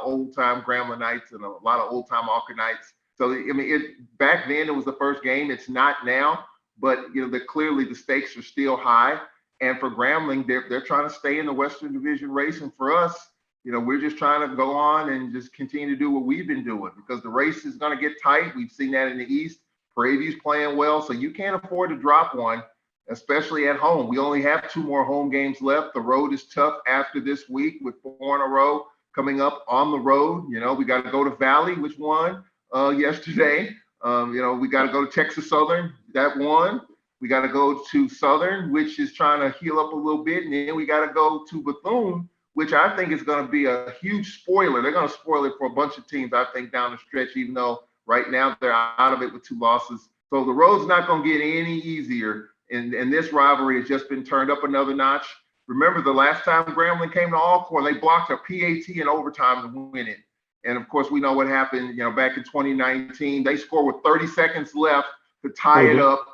old-time Gramblingites and a lot of old-time Alcornites. So, I mean, back then it was the first game. It's not now, but clearly the stakes are still high. And for Grambling, they're trying to stay in the Western Division race. And for us, we're just trying to go on and just continue to do what we've been doing, because the race is going to get tight. We've seen that in the East. Prairie View's playing well, so you can't afford to drop one, especially at home. We only have 2 more home games left. The road is tough after this week with 4 in a row coming up on the road. We got to go to Valley, which won yesterday. We got to go to Texas Southern, that won. We got to go to Southern, which is trying to heal up a little bit. And then we got to go to Bethune, which I think is going to be a huge spoiler. They're going to spoil it for a bunch of teams, I think, down the stretch, even though right now they're out of it with 2 losses. So the road's not going to get any easier. And this rivalry has just been turned up another notch. Remember, the last time Grambling came to Alcorn, they blocked a PAT in overtime to win it. And, of course, we know what happened, back in 2019. They scored with 30 seconds left to tie it up.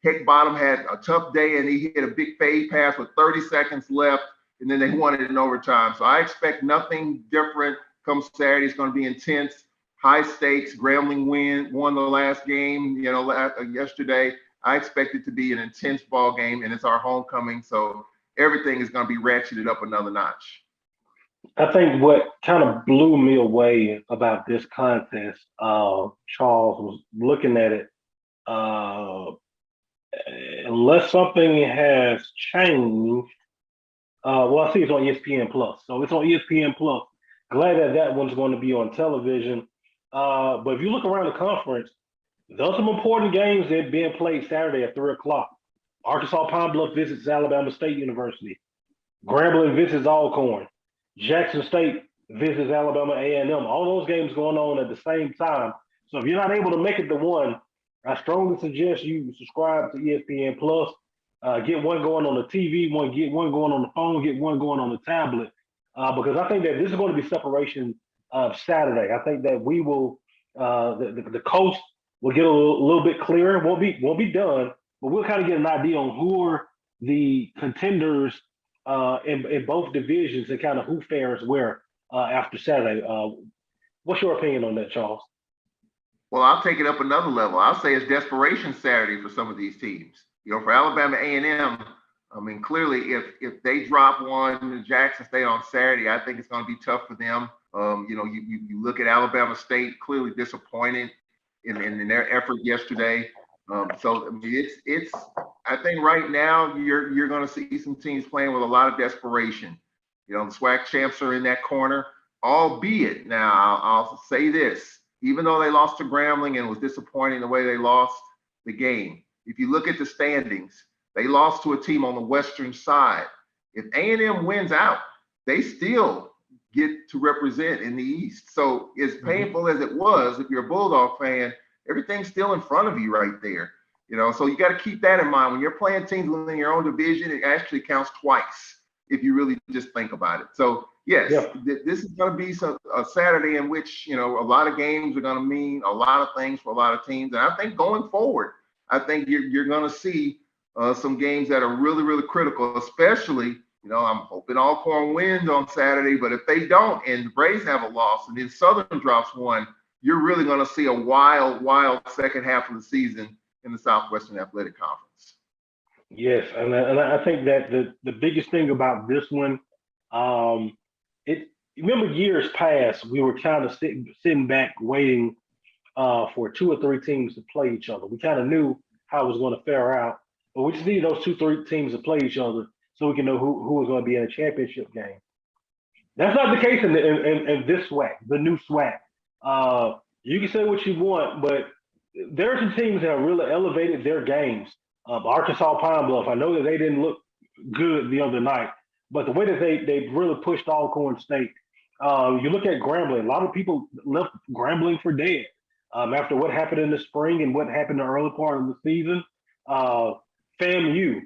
Hickbottom had a tough day, and he hit a big fade pass with 30 seconds left, and then they won it in overtime. So I expect nothing different come Saturday. It's going to be intense, high stakes. Grambling won the last game, yesterday. I expect it to be an intense ball game, and it's our homecoming, so everything is going to be ratcheted up another notch. I think what kind of blew me away about this contest, Charles, was looking at it. Unless something has changed, I see it's on ESPN Plus. So it's on ESPN Plus. Glad that one's going to be on television. But if you look around the conference, there's some important games that are being played Saturday at 3 o'clock. Arkansas Pine Bluff visits Alabama State University. Grambling visits Alcorn. Jackson State visits Alabama A&M. All those games going on at the same time. So if you're not able to make it to one, I strongly suggest you subscribe to ESPN Plus. Get one going on the TV, get one going on the phone, get one going on the tablet. Because I think that this is going to be separation of Saturday. I think that we will, the coast will get a little bit clearer. Won't be done, but we'll kind of get an idea on who are the contenders in both divisions and kind of who fares where after Saturday. What's your opinion on that, Charles? Well, I'll take it up another level. I'll say it's desperation Saturday for some of these teams. For Alabama A&M, I mean, clearly if they drop one to Jackson State on Saturday, I think it's going to be tough for them. You look at Alabama State, clearly disappointed in their effort yesterday. So I mean, it's I think right now you're going to see some teams playing with a lot of desperation. The SWAC champs are in that corner, albeit now I'll say this. Even though they lost to Grambling and it was disappointing the way they lost the game, if you look at the standings, they lost to a team on the western side. If A&M wins out, they still get to represent in the East. So as painful as it was, if you're a Bulldog fan, everything's still in front of you right there. So you got to keep that in mind. When you're playing teams within your own division, it actually counts twice if you really just think about it. So yes, this is going to be a Saturday in which, a lot of games are going to mean a lot of things for a lot of teams. And I think going forward, I think you're going to see some games that are really, really critical, especially, I'm hoping Alcorn wins on Saturday, but if they don't and the Braves have a loss and then Southern drops one, you're really going to see a wild, wild second half of the season in the Southwestern Athletic Conference. Yes, and I think that the biggest thing about this one, remember years past, we were kind of sitting back waiting for 2 or 3 teams to play each other. We kind of knew how it was going to fare out, but we just needed those 2, 3 teams to play each other so we can know who was going to be in a championship game. That's not the case in this SWAC, the new SWAC. You can say what you want, but there are some teams that have really elevated their games. Arkansas Pine Bluff, I know that they didn't look good the other night, but the way that they really pushed Alcorn State. You look at Grambling, a lot of people left Grambling for dead after what happened in the spring and what happened in the early part of the season. FAMU,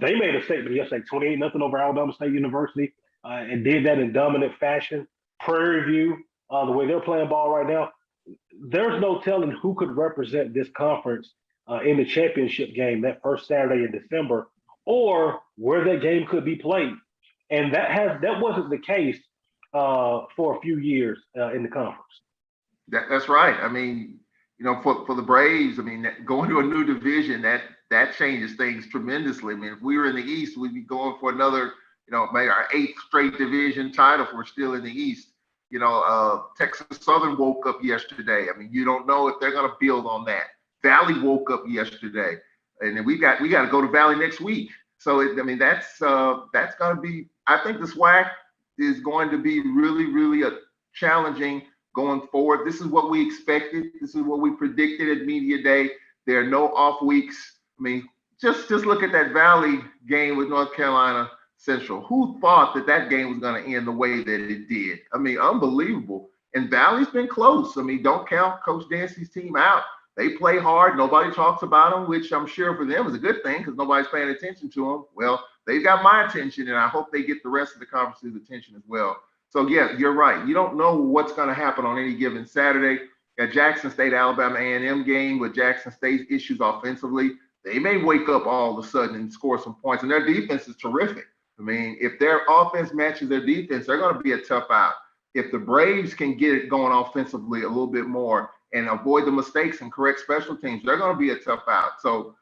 they made a statement yesterday, 28-0 over Alabama State University, and did that in dominant fashion. Prairie View, the way they're playing ball right now, there's no telling who could represent this conference in the championship game that first Saturday in December, or where that game could be played. And that wasn't the case for a few years in the conference. That's right. I mean, for the Braves, I mean, going to a new division, that changes things tremendously. I mean, if we were in the East, we'd be going for another, maybe our eighth straight division title if we're still in the East. Texas Southern woke up yesterday. I mean, you don't know if they're going to build on that. Valley woke up yesterday, and then we got to go to Valley next week. So I mean, that's going to be. I think the SWAC is going to be really, really challenging going forward. This is what we expected. This is what we predicted at Media Day. There are no off weeks. I mean, just look at that Valley game with North Carolina Central. Who thought that game was going to end the way that it did? I mean, unbelievable. And Valley's been close. I mean, don't count Coach Dancy's team out. They play hard. Nobody talks about them, which I'm sure for them is a good thing because nobody's paying attention to them. Well, they've got my attention, and I hope they get the rest of the conference's attention as well. So, yeah, you're right. You don't know what's going to happen on any given Saturday. At Jackson State, Alabama A&M game with Jackson State's issues offensively, they may wake up all of a sudden and score some points. And their defense is terrific. I mean, if their offense matches their defense, they're going to be a tough out. If the Braves can get it going offensively a little bit more and avoid the mistakes and correct special teams, they're going to be a tough out. So,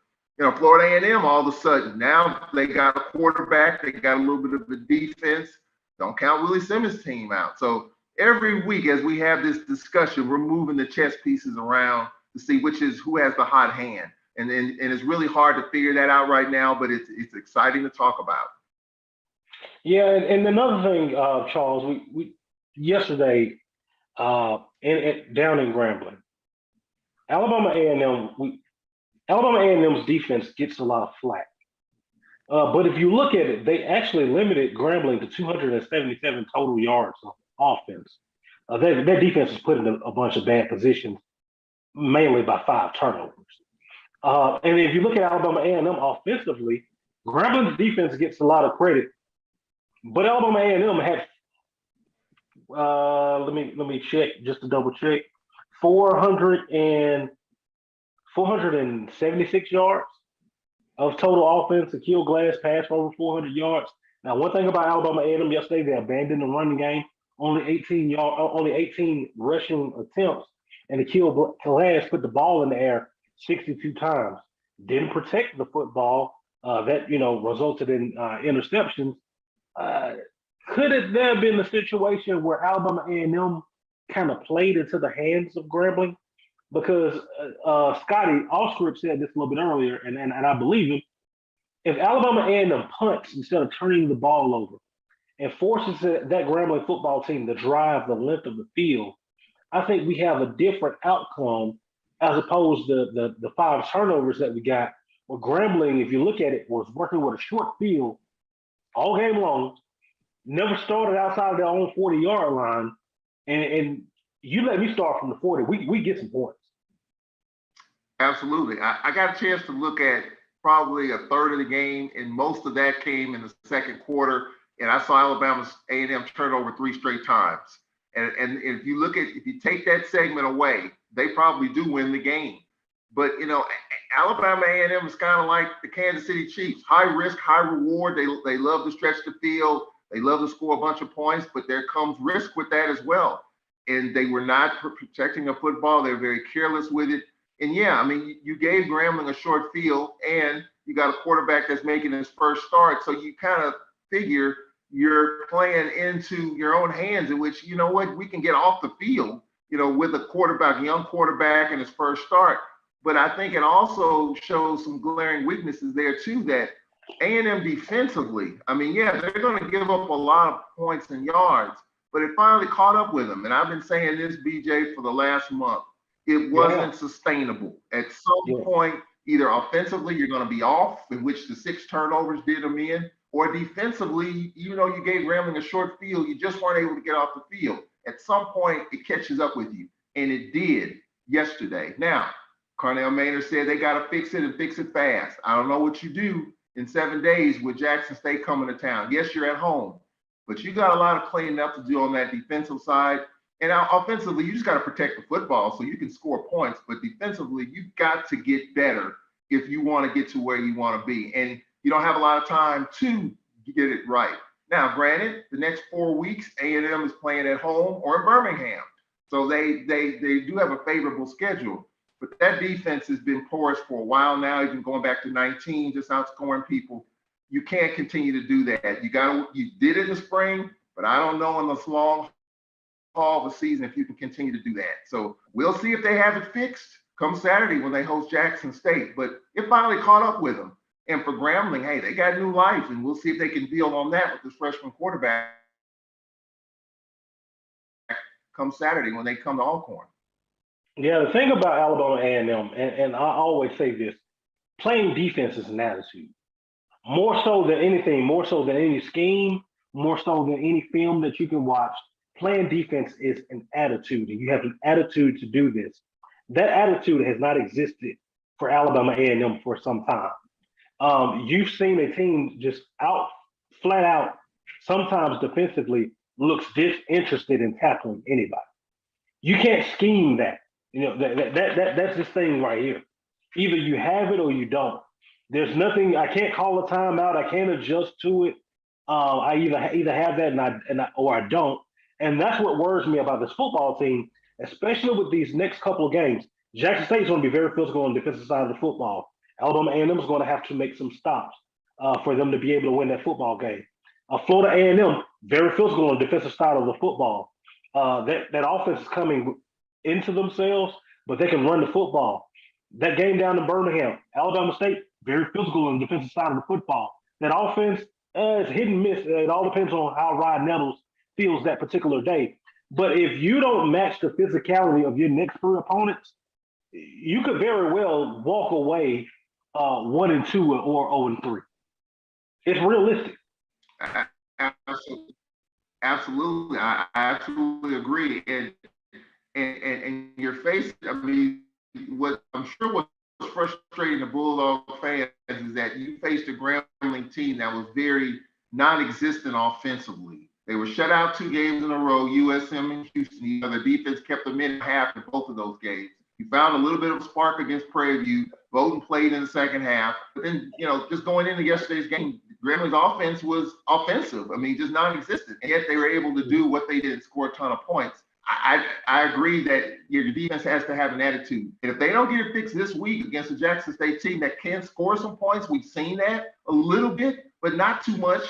Florida A&M all of a sudden, now they got a quarterback, they got a little bit of the defense. Don't count Willie Simmons' team out. So every week as we have this discussion, we're moving the chess pieces around to see who has the hot hand. And it's really hard to figure that out right now, but it's exciting to talk about. Yeah, and another thing, Charles, we yesterday down in Grambling, Alabama A&M's defense gets a lot of flack. But if you look at it, they actually limited Grambling to 277 total yards of offense. Their defense was put in a bunch of bad positions, mainly by 5 turnovers. And if you look at Alabama A&M offensively, Grambling's defense gets a lot of credit, but Alabama A&M had let me check just to double check 476 yards of total offense. Akil Glass passed for over 400 yards. Now, one thing about Alabama A&M yesterday, they abandoned the running game. Only 18 rushing attempts, and Akil Glass put the ball in the air 62 times. Didn't protect the football. That resulted in interceptions. Could it there have been a situation where Alabama A&M kind of played into the hands of Grambling? Because Scotty Allscript said this a little bit earlier, and I believe him. If Alabama A&M punts instead of turning the ball over and forces that Grambling football team to drive the length of the field, I think we have a different outcome as opposed to the 5 turnovers that we got. Well, Grambling, if you look at it, was working with a short field all game long, never started outside of their own 40-yard line, and you let me start from the 40, we get some points. Absolutely. I got a chance to look at probably a third of the game, and most of that came in the second quarter, and I saw Alabama's A&M turn over 3 straight times. And if you take that segment away, they probably do win the game. But, Alabama A&M is kind of like the Kansas City Chiefs. High risk, high reward. They love to stretch the field. They love to score a bunch of points, but there comes risk with that as well. And they were not protecting the football. They were very careless with it. And, yeah, I mean, you gave Grambling a short field, and you got a quarterback that's making his first start. So you kind of figure you're playing into your own hands in which, we can get off the field, with a young quarterback in his first start. But I think it also shows some glaring weaknesses there, too, that A&M defensively, I mean, yeah, they're going to give up a lot of points and yards, but it finally caught up with them. And I've been saying this, BJ, for the last month. It wasn't sustainable. At some point, either offensively, you're going to be off, in which the 6 turnovers did them in, or defensively, even though you gave Grambling a short field, you just weren't able to get off the field. At some point, it catches up with you, and it did yesterday. Now, Cornell Maynard said they got to fix it and fix it fast. I don't know what you do in 7 days with Jackson State coming to town. Yes, you're at home, but you got a lot of cleaning up to do on that defensive side. And offensively, you just got to protect the football so you can score points. But defensively, you've got to get better if you want to get to where you want to be. And you don't have a lot of time to get it right. Now, granted, the next 4 weeks, A&M is playing at home or in Birmingham. So they do have a favorable schedule. But that defense has been porous for a while now, even going back to 19, just outscoring people. You can't continue to do that. You did it in the spring, but I don't know in the long haul of the season if you can continue to do that. So we'll see if they have it fixed come Saturday when they host Jackson State. But it finally caught up with them. And for Grambling, hey, they got new life, and we'll see if they can build on that with this freshman quarterback come Saturday when they come to Alcorn. Yeah, the thing about Alabama A&M, and I always say this, playing defense is an attitude. More so than anything, more so than any scheme, more so than any film that you can watch, playing defense is an attitude, and you have an attitude to do this. That attitude has not existed for Alabama A&M for some time. You've seen a team just flat out, sometimes defensively, looks disinterested in tackling anybody. You can't scheme that. You know, that's this thing right here. Either you have it or you don't. There's nothing. I can't call a timeout. I can't adjust to it. I either have that or I don't. And that's what worries me about this football team, especially with these next couple of games. Jackson State is going to be very physical on the defensive side of the football. Alabama A&M is going to have to make some stops for them to be able to win that football game. Florida A&M, very physical on the defensive side of the football. That offense is coming into themselves, but they can run the football. That game down in Birmingham, Alabama State, very physical on the defensive side of the football. That offense is hit and miss. It all depends on how Ryan Nettles feels that particular day. But if you don't match the physicality of your next three opponents, you could very well walk away 1-2 or 0-3. It's realistic. Absolutely. I absolutely agree. And your face, I mean, what I'm sure what's frustrating the Bulldog fans is that you faced a Grambling team that was very non-existent offensively. They were shut out 2 games in a row, USM and Houston. The defense kept them in half in both of those games. You found a little bit of a spark against Prairie View. Bowdoin played in the second half. But then, just going into yesterday's game, Grambling's offense was offensive. I mean, just non-existent. And yet they were able to do what they did, score a ton of points. I agree that your defense has to have an attitude. And if they don't get it fixed this week against the Jackson State team that can score some points, we've seen that a little bit, but not too much,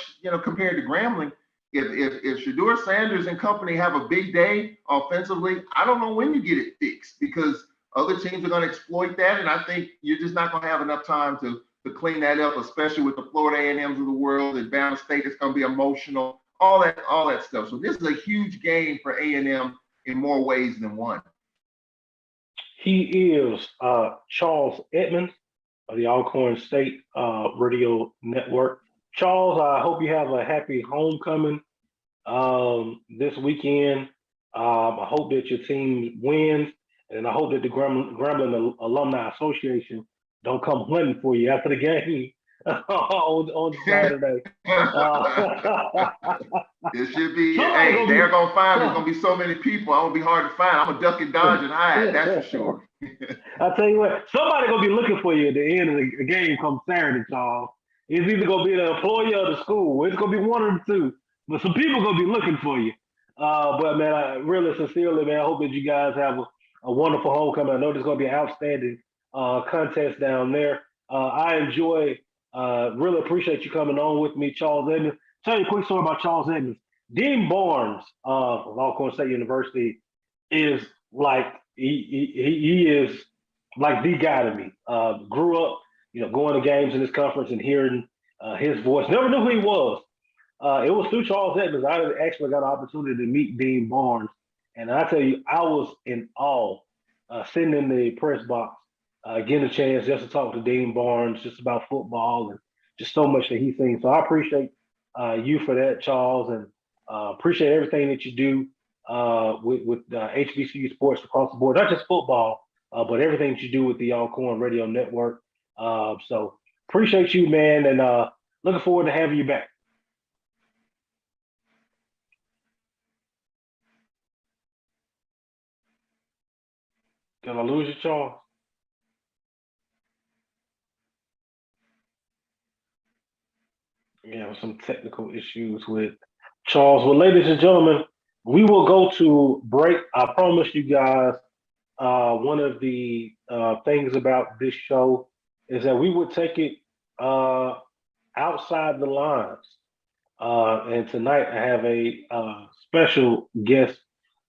compared to Grambling. If Shedeur Sanders and company have a big day offensively, I don't know when you get it fixed because other teams are going to exploit that, and I think you're just not going to have enough time to clean that up, especially with the Florida A&Ms of the world and Bama State. It's going to be emotional, all that stuff. So this is a huge game for A&M in more ways than one. He is Charles Edmonds of the Alcorn State Radio Network. Charles, I hope you have a happy homecoming this weekend. I hope that your team wins, and I hope that the Grambling Alumni Association don't come hunting for you after the game on Saturday. It should be, they're going to find there's going to be so many people. I'm going to be hard to find. I'm going to duck and dodge and hide, that's for sure. I tell you what, somebody going to be looking for you at the end of the game come Saturday, Charles. It's either going to be the employee or the school. It's going to be one of the two. But some people are going to be looking for you. But, man, I really sincerely, man, I hope that you guys have a wonderful homecoming. I know there's going to be an outstanding contest down there. I really appreciate you coming on with me, Charles Edmonds. Tell you a quick story about Charles Edmonds. Dean Barnes of Alcorn State University is like, he is like the guy to me. Grew up, going to games in this conference and hearing his voice. Never knew who he was. It was through Charles Edmonds. I actually got an opportunity to meet Dean Barnes. And I tell you, I was in awe sitting in the press box, getting a chance just to talk to Dean Barnes just about football and just so much that he's seen. So I appreciate you for that, Charles, and appreciate everything that you do with HBCU sports across the board, not just football, but everything that you do with the Alcorn Radio Network. So appreciate you, man, and looking forward to having you back. Did I lose you, Charles? Yeah, some technical issues with Charles. Well, ladies and gentlemen, We will go to break. I promise you guys, one of the things about this show is that we would take it outside the lines. And tonight I have a special guest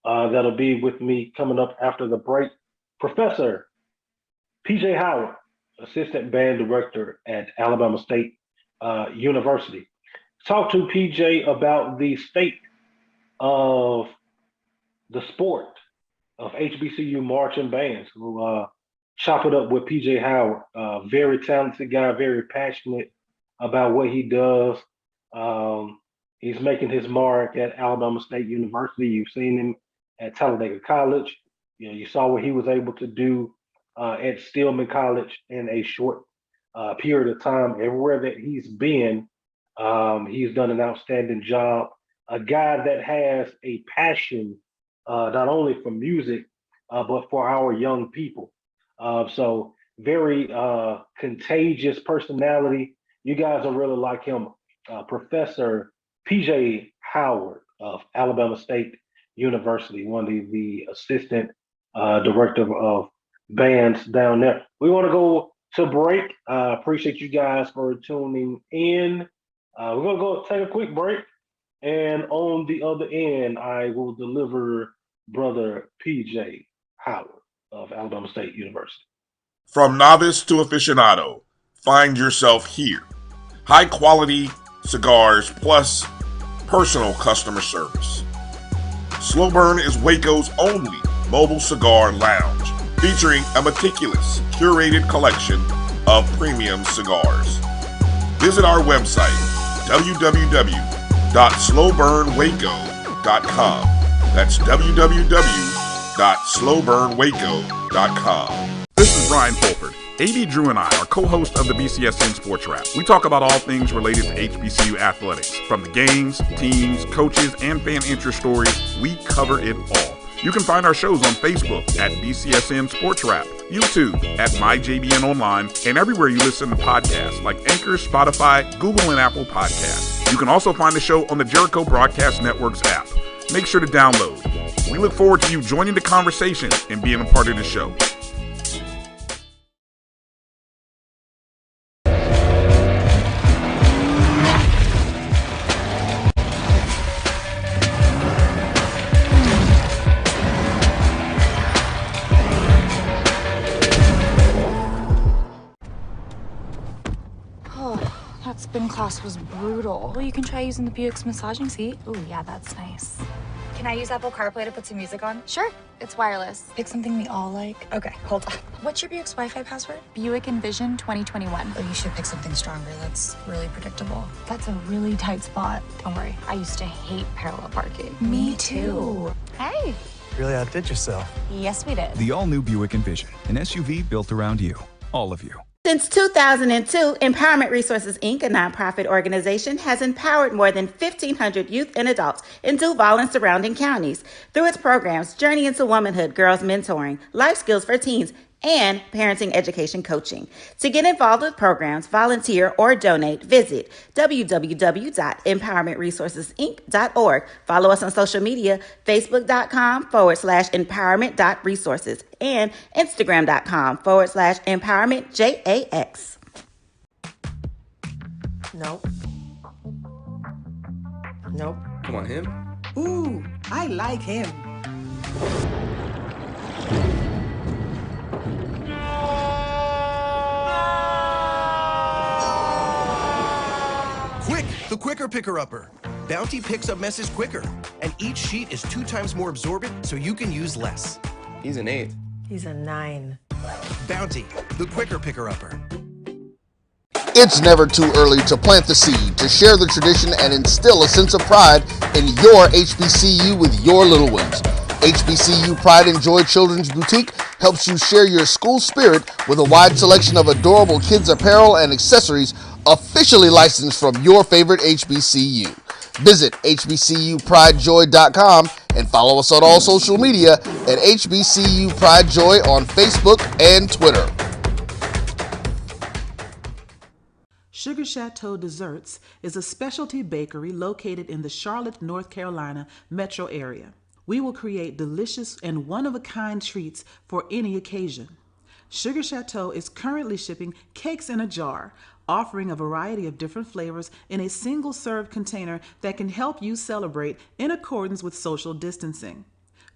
that'll be with me coming up after the break. Professor PJ Howard, Assistant Band Director at Alabama State University. Talk to PJ about the state of the sport of HBCU marching bands. We'll chop it up with PJ Howard. Very talented guy, very passionate about what he does. He's making his mark at Alabama State University. You've seen him at Talladega College. You saw what he was able to do at Stillman College in a short period of time. Everywhere that he's been, he's done an outstanding job. A guy that has a passion not only for music, but for our young people. So very contagious personality. You guys will really like him. Professor PJ Howard of Alabama State University, one of the assistant director of bands down there. We want to go to break. Appreciate you guys for tuning in. We're going to go take a quick break. And on the other end, I will deliver Brother PJ Howard of Alabama State University. From novice to aficionado, find yourself here. High quality cigars plus personal customer service. Slow Burn is Waco's only mobile cigar lounge, featuring a meticulous, curated collection of premium cigars. Visit our website, www.slowburnwaco.com. That's www.slowburnwaco.com. This is Brian Fulford. A.B. Drew and I are co-hosts of the BCSN Sports Wrap. We talk about all things related to HBCU athletics. From the games, teams, coaches, and fan interest stories, we cover it all. You can find our shows on Facebook at BCSN Sports Wrap, YouTube at MyJBN Online, and everywhere you listen to podcasts like Anchor, Spotify, Google, and Apple Podcasts. You can also find the show on the Jericho Broadcast Network's app. Make sure to download. We look forward to you joining the conversation and being a part of the show. Spin class was brutal. Well, you can try using the Buick's massaging seat. Ooh, yeah, that's nice. Can I use Apple CarPlay to put some music on? Sure, it's wireless. Pick something we all like. Okay, hold on. What's your Buick's Wi-Fi password? Buick Envision 2021. Oh, you should pick something stronger. That's really predictable. That's a really tight spot. Don't worry, I used to hate parallel parking. Me too. Hey. Really outdid yourself. Yes, we did. The all-new Buick Envision, an SUV built around you, all of you. Since 2002, Empowerment Resources, Inc., a nonprofit organization, has empowered more than 1,500 youth and adults in Duval and surrounding counties. Through its programs, Journey into Womanhood, Girls Mentoring, Life Skills for Teens, and Parenting Education Coaching. To get involved with programs, volunteer, or donate, visit www.empowermentresourcesinc.org. Follow us on social media, facebook.com/empowerment.resources and instagram.com/empowermentjax. Nope. Nope. Come on, him? Ooh, I like him. Quick, the quicker picker-upper. Bounty picks up messes quicker, and each sheet is 2 times more absorbent, so you can use less. He's an 8. He's a 9. Bounty, the quicker picker-upper. It's never too early to plant the seed, to share the tradition, and instill a sense of pride in your HBCU with your little ones. HBCU Pride and Joy Children's Boutique helps you share your school spirit with a wide selection of adorable kids apparel and accessories officially licensed from your favorite HBCU. Visit hbcupridejoy.com and follow us on all social media at HBCU Pride Joy on Facebook and Twitter. Sugar Chateau Desserts is a specialty bakery located in the Charlotte, North Carolina metro area. We will create delicious and one-of-a-kind treats for any occasion. Sugar Chateau is currently shipping cakes in a jar, offering a variety of different flavors in a single-serve container that can help you celebrate in accordance with social distancing.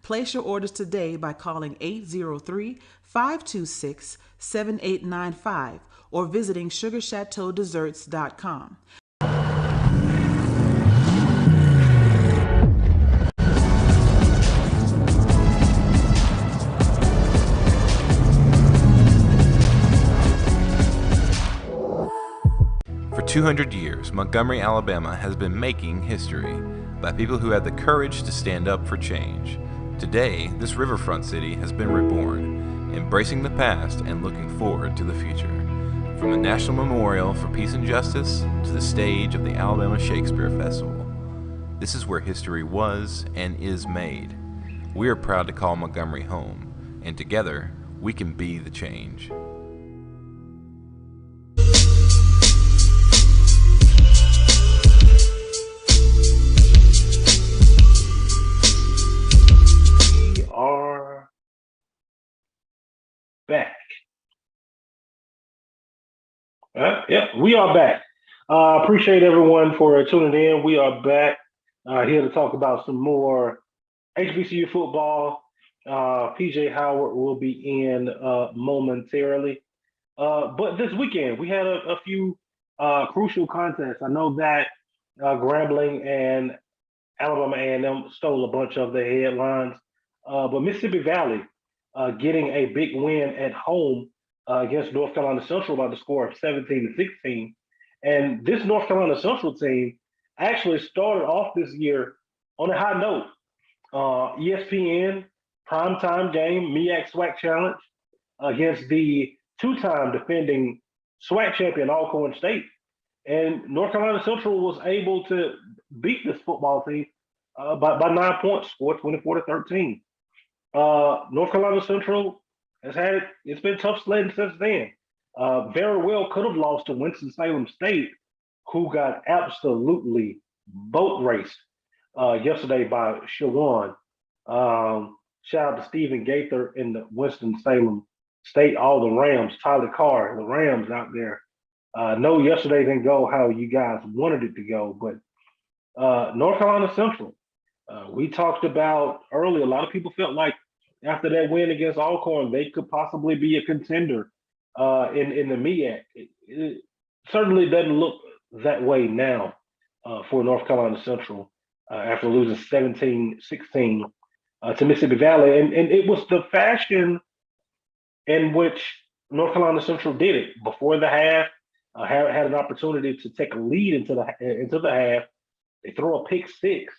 Place your orders today by calling 803-526-7895 or visiting sugarchateaudesserts.com. For 200 years, Montgomery, Alabama has been making history by people who had the courage to stand up for change. Today, this riverfront city has been reborn, embracing the past and looking forward to the future. From the National Memorial for Peace and Justice to the stage of the Alabama Shakespeare Festival, this is where history was and is made. We are proud to call Montgomery home, and together, we can be the change. Are back. We are back. Appreciate everyone for tuning in. We are back here to talk about some more HBCU football. PJ Howard will be in momentarily. But this weekend, we had a few crucial contests. I know that Grambling and Alabama A&M stole a bunch of the headlines. But Mississippi Valley getting a big win at home against North Carolina Central by the score of 17-16. And this North Carolina Central team actually started off this year on a high note. ESPN primetime game, MEAC SWAC Challenge against the two-time defending SWAC champion Alcorn State. And North Carolina Central was able to beat this football team by 9 points, score 24-13. North Carolina Central it's been tough sledding since then. Very well could have lost to Winston-Salem State, who got absolutely boat raced yesterday by Shawan. Shout out to Stephen Gaither in the Winston-Salem State, all the Rams, Tyler Carr, the Rams out there. No, yesterday didn't go how you guys wanted it to go, but North Carolina Central, we talked about earlier, a lot of people felt like after that win against Alcorn, they could possibly be a contender in the MEAC. It certainly doesn't look that way now for North Carolina Central after losing 17-16 to Mississippi Valley. And it was the fashion in which North Carolina Central did it. Before the half, had an opportunity to take a lead into the half. They throw a pick six.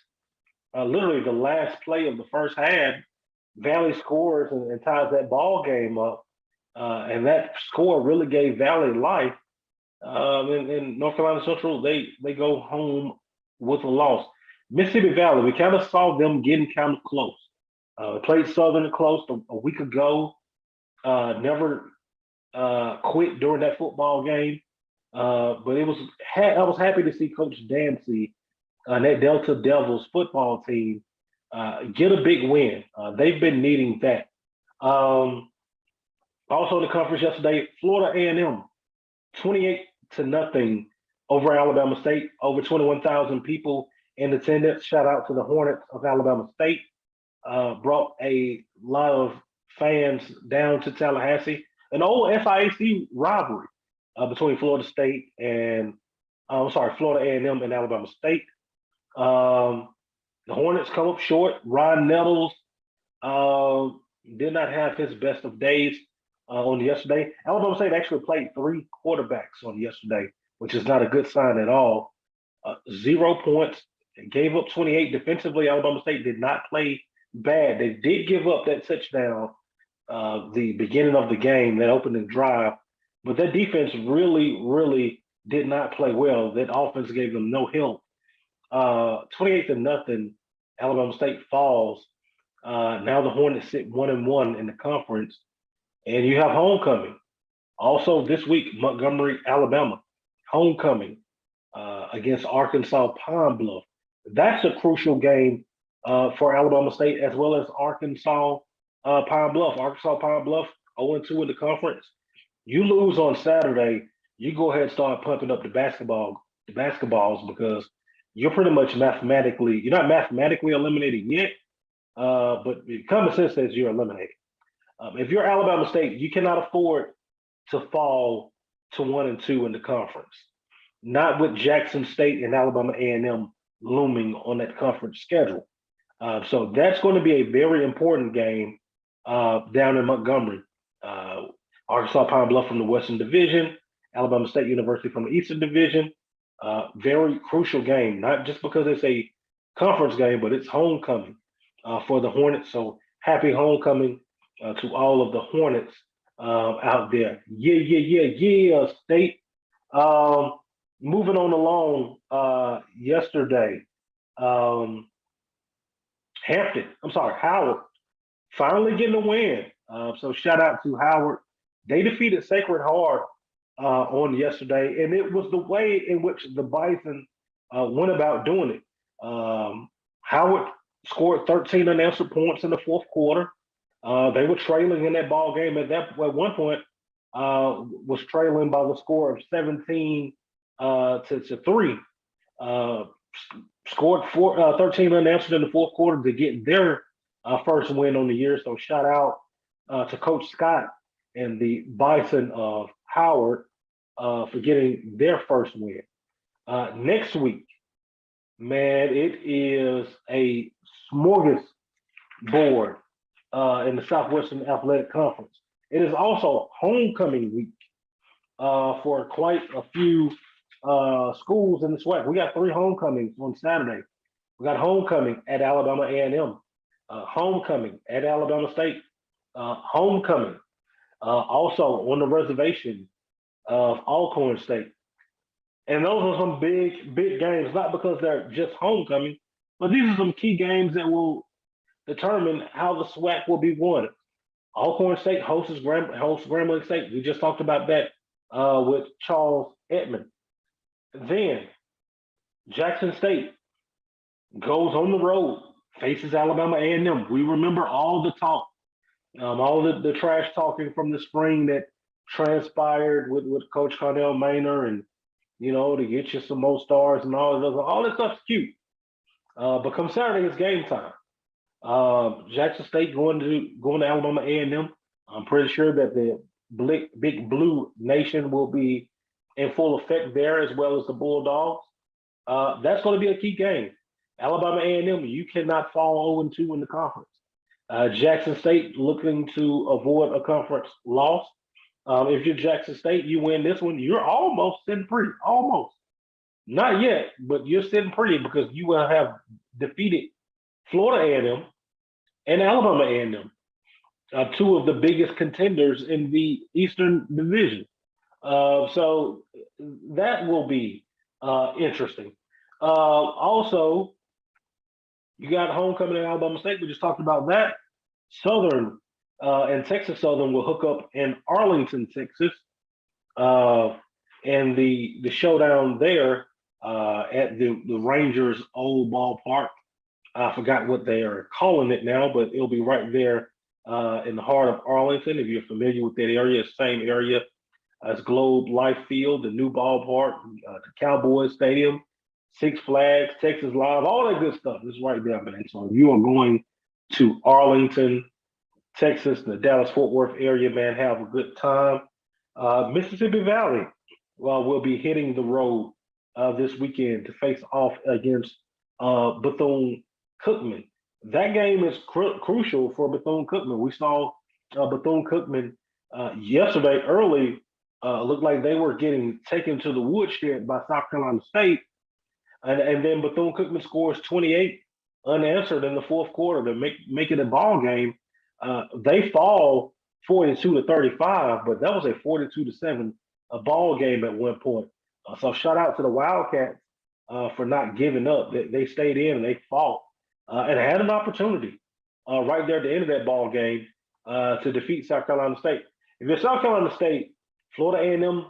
Literally the last play of the first half, Valley scores and ties that ball game up. And that score really gave Valley life. And North Carolina Central, they go home with a loss. Mississippi Valley, we kind of saw them getting kind of close. They played Southern close a week ago. Never quit during that football game. But I was happy to see Coach Dancy and that Delta Devils football team get a big win. They've been needing that. Also in the conference yesterday, Florida A&M, 28-0 over Alabama State, over 21,000 people in attendance. Shout out to the Hornets of Alabama State. Brought a lot of fans down to Tallahassee. An old SIAC rivalry between Florida State and Florida A&M and Alabama State. The Hornets come up short. Ryan Nettles did not have his best of days on yesterday. Alabama State actually played 3 quarterbacks on yesterday, which is not a good sign at all. 0 points, gave up 28 defensively. Alabama State did not play bad. They did give up that touchdown the beginning of the game, that opening drive, but that defense really, really did not play well. That offense gave them no help. 28-0, Alabama State falls. Now the Hornets sit 1-1 in the conference, and you have homecoming. Also this week, Montgomery, Alabama, homecoming against Arkansas Pine Bluff. That's a crucial game for Alabama State as well as Arkansas Pine Bluff. Arkansas Pine Bluff 0-2 in the conference. You lose on Saturday, you go ahead and start pumping up the basketballs because you're pretty much you're not mathematically eliminated yet, but common sense says you're eliminated. If you're Alabama State, you cannot afford to fall to 1-2 in the conference. Not with Jackson State and Alabama A&M looming on that conference schedule. So that's going to be a very important game down in Montgomery. Arkansas Pine Bluff from the Western Division, Alabama State University from the Eastern Division. Very crucial game, not just because it's a conference game, but it's homecoming for the Hornets. So happy homecoming to all of the Hornets out there. Yeah, State. Moving on along, yesterday, Howard finally getting a win. So shout out to Howard. They defeated Sacred Heart on yesterday, and it was the way in which the Bison went about doing it. Howard scored 13 unanswered points in the fourth quarter. They were trailing in that ball game at one point. Was trailing by the score of 17 to 3. Scored 13 unanswered in the fourth quarter to get their first win on the year. So shout out to Coach Scott and the Bison of Howard for getting their first win. Next week, man, it is a smorgasbord in the Southwestern Athletic Conference. It is also homecoming week for quite a few schools in the SWAC. We got 3 homecomings on Saturday. We got homecoming at Alabama A&M, homecoming at Alabama State, homecoming also on the reservation of Alcorn State. And those are some big games, not because they're just homecoming, but these are some key games that will determine how the SWAC will be won. Alcorn State hosts Grambling State. We just talked about that with Charles Edmond. Then Jackson State goes on the road, faces Alabama A&M. We remember all the talk, all the trash talking from the spring that transpired with Coach Cornell Maynor, and to get you some more stars and all that stuff's cute. But come Saturday, it's game time. Jackson State going to Alabama A&M. I'm pretty sure that the Big Blue Nation will be in full effect there, as well as the Bulldogs. That's going to be a key game. Alabama A&M, you cannot fall 0-2 in the conference. Jackson State looking to avoid a conference loss. If you're Jackson State, you win this one, you're almost sitting pretty. Almost. Not yet, but you're sitting pretty because you will have defeated Florida A&M and Alabama A&M, 2 of the biggest contenders in the Eastern Division. So that will be interesting. Also, you got homecoming at Alabama State. We just talked about that. Southern and Texas Southern will hook up in Arlington, Texas, and the showdown there at the Rangers' old ballpark. I forgot what they are calling it now, but it'll be right there in the heart of Arlington. If you're familiar with that area, same area as Globe Life Field, the new ballpark, the Cowboys Stadium, Six Flags, Texas Live, all that good stuff is right there, man. So if you are going to Arlington, Texas, the Dallas-Fort Worth area, man, have a good time. Mississippi Valley, will be hitting the road this weekend to face off against Bethune-Cookman. That game is crucial for Bethune-Cookman. We saw Bethune-Cookman yesterday early. Looked like they were getting taken to the woodshed by South Carolina State. And then Bethune-Cookman scores 28 unanswered in the fourth quarter to make it a ball game. They fall 42-35, but that was a 42-7 ball game at one point. So shout out to the Wildcats for not giving up. They stayed in and they fought and had an opportunity right there at the end of that ball game to defeat South Carolina State. If you're South Carolina State, Florida A&M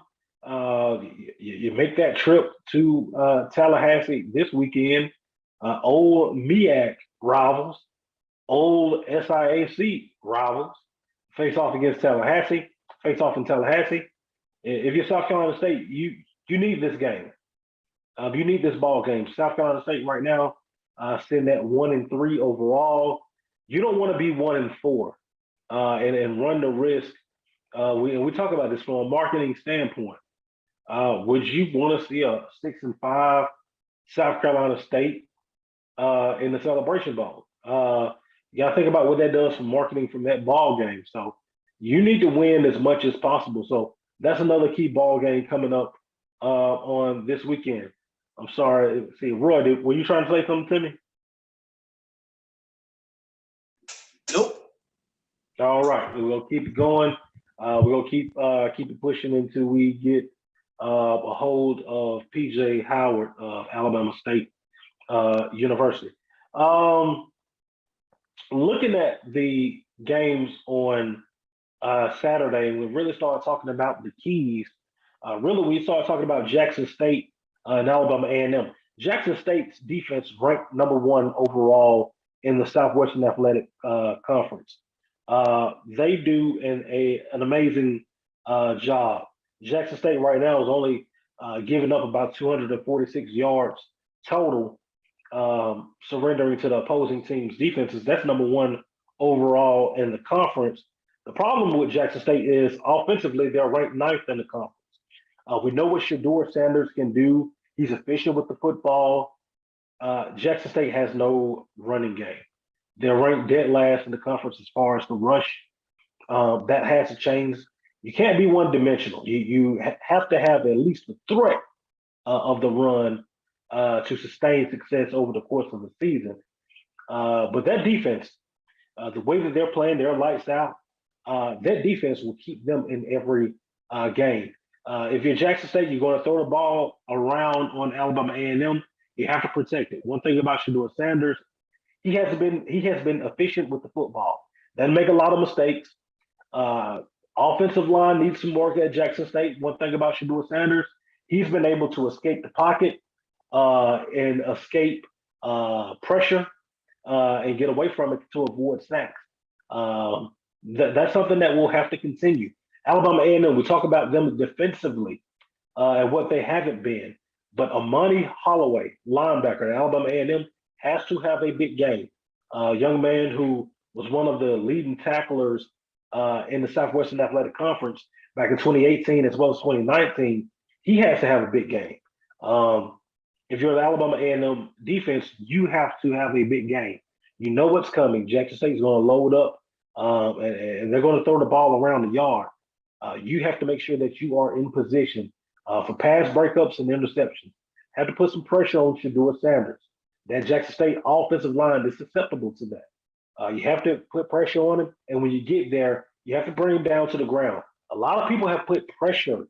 You make that trip to Tallahassee this weekend. Old MEAC rivals, old SIAC rivals face off against Tallahassee. Face off in Tallahassee. If you're South Carolina State, you need this game. You need this ball game. South Carolina State right now sitting at 1-3 overall. You don't want to be 1-4 and run the risk. We talk about this from a marketing standpoint. Would you want to see a 6-5 South Carolina State in the Celebration Bowl? You got to think about what that does for marketing from that ball game. So you need to win as much as possible. So that's another key ball game coming up on this weekend. I'm sorry. See, Roy, were you trying to say something to me? Nope. All right, we're gonna keep it going. We're gonna keep it pushing until we get a hold of PJ Howard of Alabama State University. Looking at the games on Saturday, and we really started talking about the keys. Really, we started talking about Jackson State and Alabama A&M. Jackson State's defense ranked number 1 overall in the Southwestern Athletic Conference. They do an amazing job. Jackson State right now is only giving up about 246 yards total, surrendering to the opposing team's defenses. That's number 1 overall in the conference. The problem with Jackson State is offensively, they're ranked 9th in the conference. We know what Shedeur Sanders can do. He's efficient with the football. Jackson State has no running game. They're ranked dead last in the conference as far as the rush. That has to change. You can't be one-dimensional. You have to have at least the threat of the run to sustain success over the course of the season. But that defense, the way that they're playing, they're lights out. That defense will keep them in every game. If you're Jackson State, you're going to throw the ball around on Alabama A&M. You have to protect it. One thing about Shedeur Sanders, he has been efficient with the football. Doesn't make a lot of mistakes. Offensive line needs some work at Jackson State. One thing about Shedeur Sanders, he's been able to escape the pocket and escape pressure and get away from it to avoid sacks. That's something that will have to continue. Alabama A&M, we talk about them defensively and what they haven't been. But Amani Holloway, linebacker at Alabama A&M, has to have a big game. A young man who was one of the leading tacklers in the Southwestern Athletic Conference back in 2018 as well as 2019. He has to have a big game. If you're the Alabama A&M defense, you have to have a big game. You know what's coming. Jackson State's going to load up, and they're going to throw the ball around the yard. You have to make sure that you are in position for pass breakups and interceptions. Have to put some pressure on Shedeur Sanders. That Jackson State offensive line is susceptible to that. You have to put pressure on him, and when you get there, you have to bring him down to the ground. A lot of people have put pressure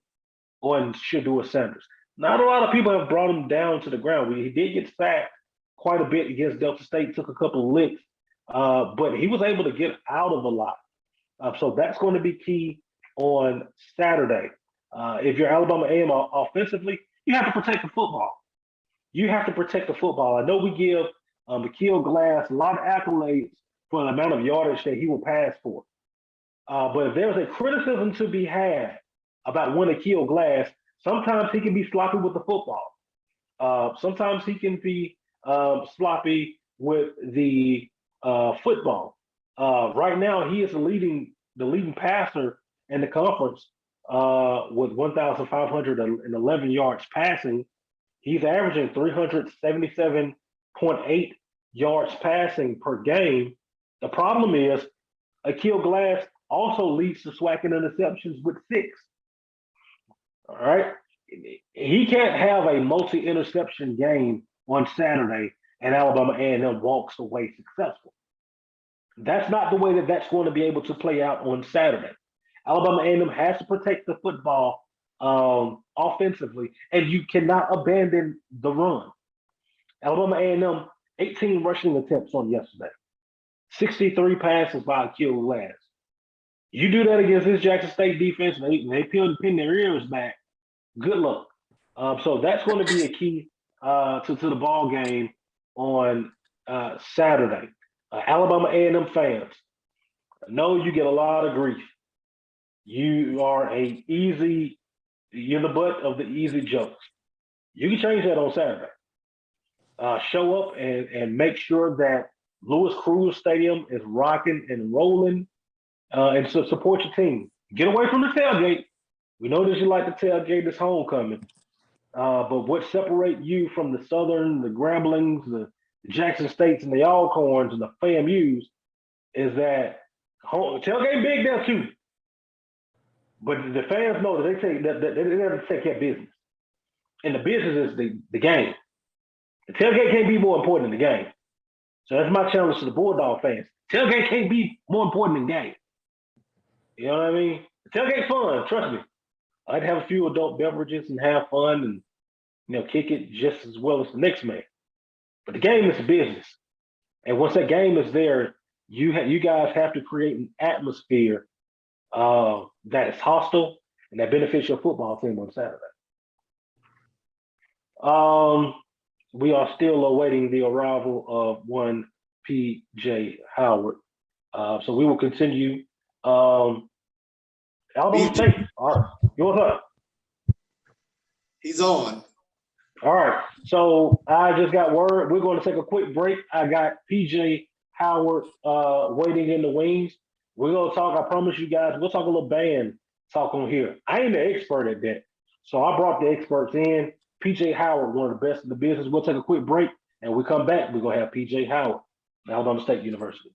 on Shedeur Sanders. Not a lot of people have brought him down to the ground. He did get sacked quite a bit against Delta State, took a couple of licks, but he was able to get out of a lot. So that's going to be key on Saturday. If you're Alabama A&M offensively, you have to protect the football. You have to protect the football. I know we give Akil Glass a lot of accolades for the amount of yardage that he will pass for. But if there's a criticism to be had about one Akil Glass, sometimes he can be sloppy with the football. Sometimes he can be sloppy with the football. Right now, he is the leading passer in the conference with 1,511 yards passing. He's averaging 377.8 yards passing per game. The problem is Akil Glass also leads to swacking interceptions with 6. All right. He can't have a multi-interception game on Saturday and Alabama A&M walks away successful. That's not the way that's going to be able to play out on Saturday. Alabama A&M has to protect the football offensively, and you cannot abandon the run. Alabama A&M, 18 rushing attempts on yesterday, 63 passes by Akil Glass. You do that against this Jackson State defense, they pin their ears back. Good luck. So that's going to be a key to the ball game on Saturday. Alabama A&M fans, I know you get a lot of grief. You're the butt of the easy jokes. You can change that on Saturday. Show up and make sure that Lewis Cruz Stadium is rocking and rolling, and support your team. Get away from the tailgate. We know that you like the tailgate this homecoming. But what separate you from the Southern, the Gramblings, the Jackson States, and the Alcorns and the FAMUs is that tailgate big there too. But the fans know that they have to take care of business, and the business is the game. The tailgate can't be more important than the game. So that's my challenge to the Bulldog fans. Tailgate can't be more important than game. You know what I mean? The tailgate's fun, trust me. I'd have a few adult beverages and have fun and kick it just as well as the next man. But the game is a business. And once that game is there, you guys have to create an atmosphere that is hostile and that benefits your football team on Saturday. We are still awaiting the arrival of one PJ Howard. So we will continue. Alabama State. All right. What's up? He's on. All right. So I just got word. We're going to take a quick break. I got PJ Howard waiting in the wings. We're going to talk. I promise you guys, we'll talk a little band talk on here. I ain't an expert at that. So I brought the experts in. PJ Howard, one of the best in the business. We'll take a quick break, and when we come back, we're going to have PJ Howard, Alabama State University.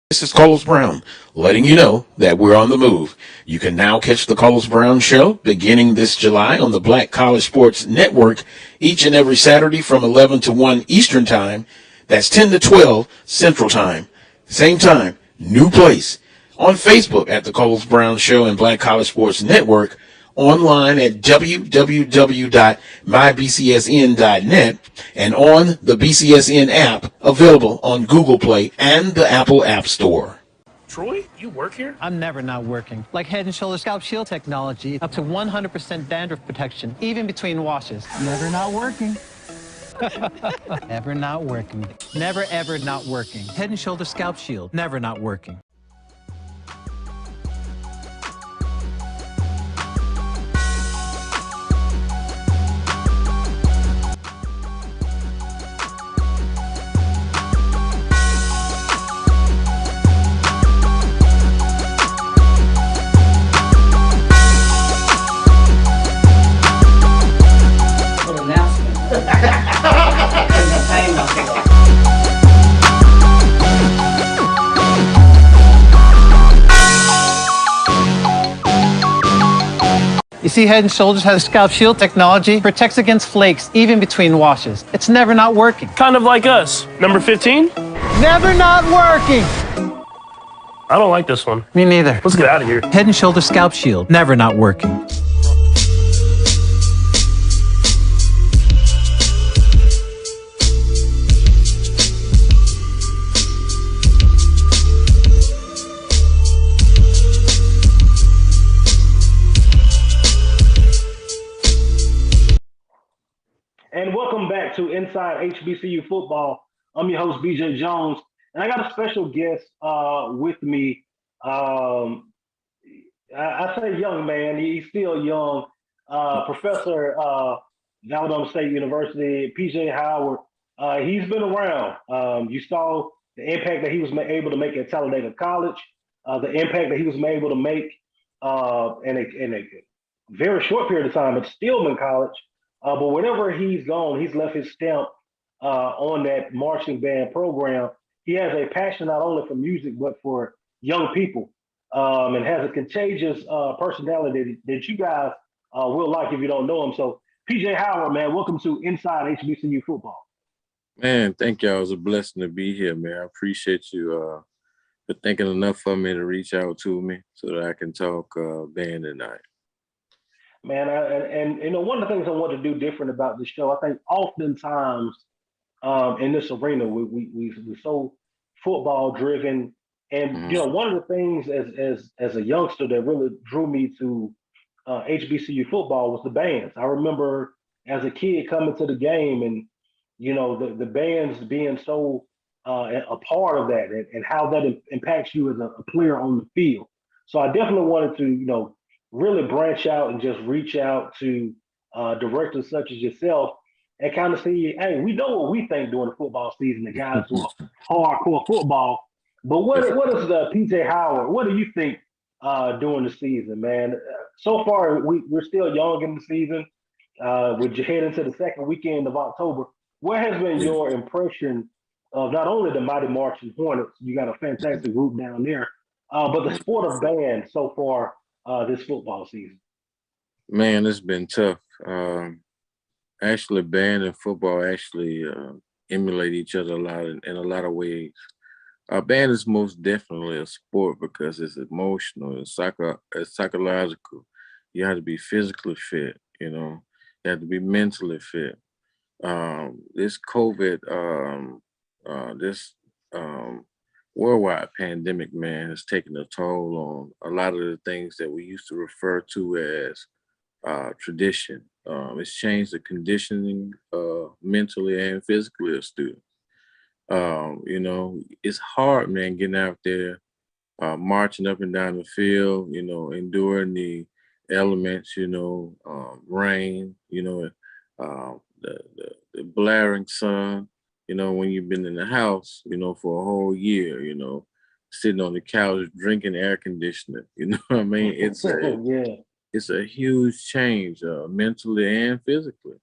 This is Carlos Brown, letting you know that we're on the move. You can now catch the Carlos Brown Show beginning this July on the Black College Sports Network each and every Saturday from 11 to 1 Eastern Time. That's 10 to 12 Central Time. Same time, new place. On Facebook at the Carlos Brown Show and Black College Sports Network. Online at www.mybcsn.net and on the BCSN app available on Google Play and the Apple App Store. Troy, you work here? I'm never not working. Like Head & Shoulders Scalp Shield technology, up to 100% dandruff protection, even between washes. Never not working. Never not working. Never ever not working. Head & Shoulders Scalp Shield, never not working. You see, Head & Shoulders has Scalp Shield technology, protects against flakes, even between washes. It's never not working. Kind of like us. Number 15? Never not working! I don't like this one. Me neither. Let's get out of here. Head & Shoulders Scalp Shield, never not working. And welcome back to Inside HBCU Football. I'm your host, BJ Jones, and I got a special guest with me. I say young man, he's still young. Professor Alabama State University, PJ Howard. He's been around. You saw the impact that he was able to make at Talladega College, the impact that he was able to make in a very short period of time at Stillman College. But whenever he's gone, he's left his stamp on that marching band program. He has a passion not only for music, but for young people, and has a contagious personality that you guys will like if you don't know him. So, PJ Howard, man, welcome to Inside HBCU Football. Man, thank y'all. It was a blessing to be here, man. I appreciate you for thinking enough of me to reach out to me so that I can talk band tonight. Man, and you know, one of the things I want to do different about this show, I think oftentimes in this arena, we're so football driven, and you know, one of the things as a youngster that really drew me to HBCU football was the bands. I remember as a kid coming to the game and, the bands being so a part of that and how that impacts you as a player on the field. So I definitely wanted to, really branch out and just reach out to directors such as yourself and kind of see, hey, we know what we think during the football season, the guys who are hardcore football. But what is the PJ Howard? What do you think during the season, man? So far, we're still young in the season. We're heading to the second weekend of October. What has been your impression of not only the Mighty Marching Hornets? You got a fantastic group down there, but the sport of band so far this football season. Man, it's been tough. Actually, band and football actually emulate each other a lot in a lot of ways. Band is most definitely a sport because it's emotional, it's psychological. You have to be physically fit, you have to be mentally fit. This COVID, this worldwide pandemic, man, has taken a toll on a lot of the things that we used to refer to as tradition. It's changed the conditioning mentally and physically of students. It's hard, man, getting out there, marching up and down the field, enduring the elements, rain, the blaring sun, when you've been in the house, for a whole year, sitting on the couch, drinking air conditioner, you know what I mean? It's a huge change, mentally and physically,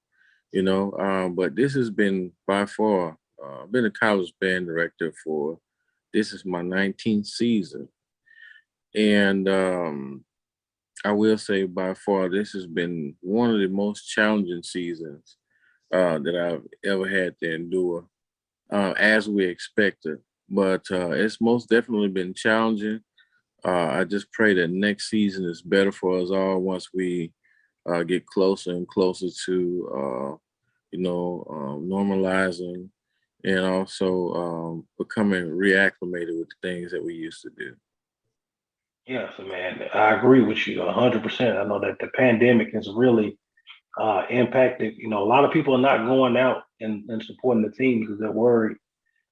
but this has been by far, I've been a college band director this is my 19th season. And I will say by far, this has been one of the most challenging seasons that I've ever had to endure, as we expected. But it's most definitely been challenging. I just pray that next season is better for us all once we get closer and closer to, normalizing and also becoming reacclimated with the things that we used to do. Yes, man, I agree with you 100%. I know that the pandemic has really impacted, a lot of people are not going out and supporting the team because they're worried,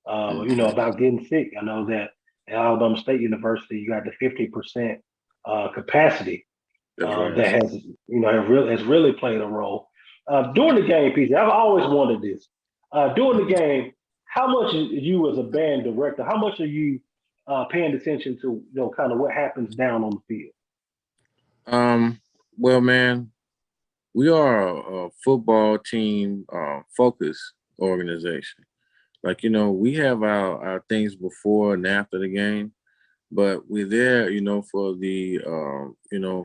about getting sick. I know that at Alabama State University, you got the 50% capacity that has really played a role. During the game, PJ, I've always wanted this. During the game, how much you as a band director, how much are you paying attention to, kind of what happens down on the field? Well, man, we are a football team focused organization. Like, we have our things before and after the game, but we're there, for the,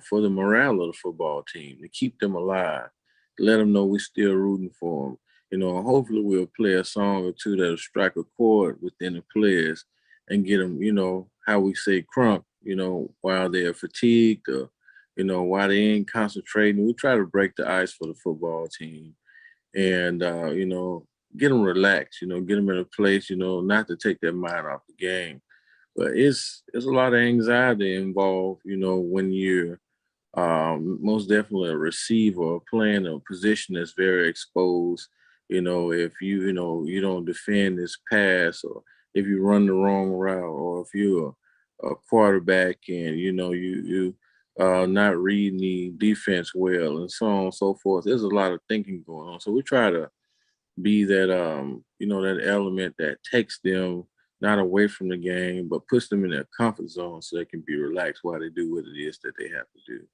for the morale of the football team, to keep them alive, to let them know we're still rooting for them. Hopefully we'll play a song or two that'll strike a chord within the players and get them, how we say crunk, while they're fatigued or, while they ain't concentrating. We try to break the ice for the football team and, get them relaxed, get them in a place, not to take their mind off the game. But it's a lot of anxiety involved, when you're most definitely a receiver or playing a position that's very exposed. If you don't defend this pass, or if you run the wrong route, or if you're a quarterback and you not reading the defense well, and so on and so forth. There's a lot of thinking going on. So we try to be that that element that takes them not away from the game, but puts them in their comfort zone so they can be relaxed while they do what it is that they have to do.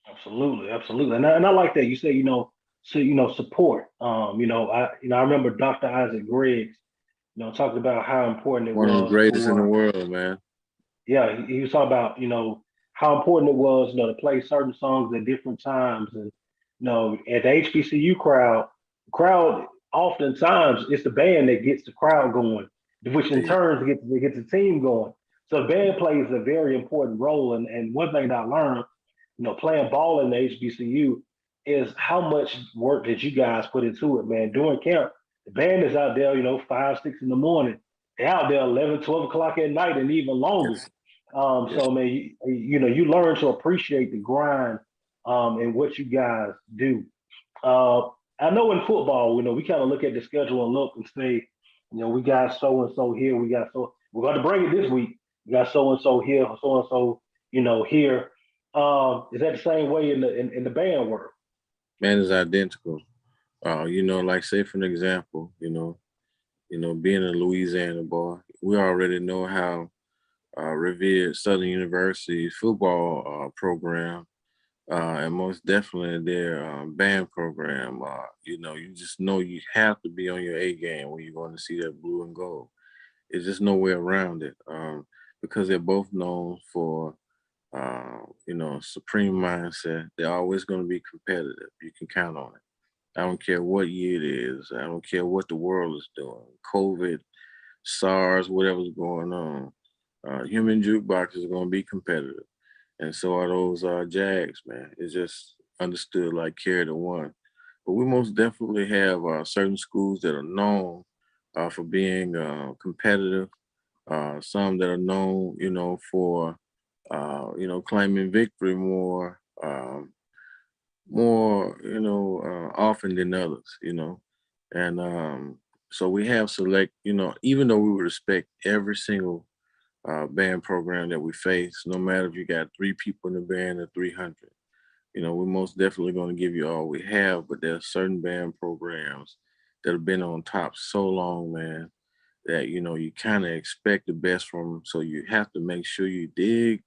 Absolutely, absolutely, and I like that you say support. I remember Dr. Isaac Griggs, talked about how important it was. One of the greatest in the world, man. Yeah, he was talking about how important it was to play certain songs at different times, and at the HBCU crowd oftentimes it's the band that gets the crowd going, which in turn gets the team going. So the band plays a very important role, and one thing that I learned, playing ball in the HBCU is how much work that you guys put into it, man. During camp, the band is out there, 5, 6 in the morning. They're out there 11, 12 o'clock at night and even longer. So, man, you learn to appreciate the grind and what you guys do. I know in football, we kind of look at the schedule and look and say, we got so and so here, we're going to bring it this week. We got so and so here, so and so, here. Is that the same way in the band world? Man, is identical. Like say for an example, being a Louisiana boy, we already know how revered Southern University's football program and most definitely their band program. You just know you have to be on your A game when you're going to see that blue and gold. It's just no way around it because they're both known for, supreme mindset. They're always going to be competitive. You can count on it. I don't care what year it is. I don't care what the world is doing. COVID, SARS, whatever's going on. Human jukebox is going to be competitive. And so are those Jags, man. It's just understood like carry the one. But we most definitely have certain schools that are known for being competitive. Some that are known, for, claiming victory more, often than others, And so we have select, even though we respect every single band program that we face, no matter if you got 3 people in the band or 300. We're most definitely going to give you all we have, but there are certain band programs that have been on top so long, man, that, you kind of expect the best from them. So you have to make sure you dig,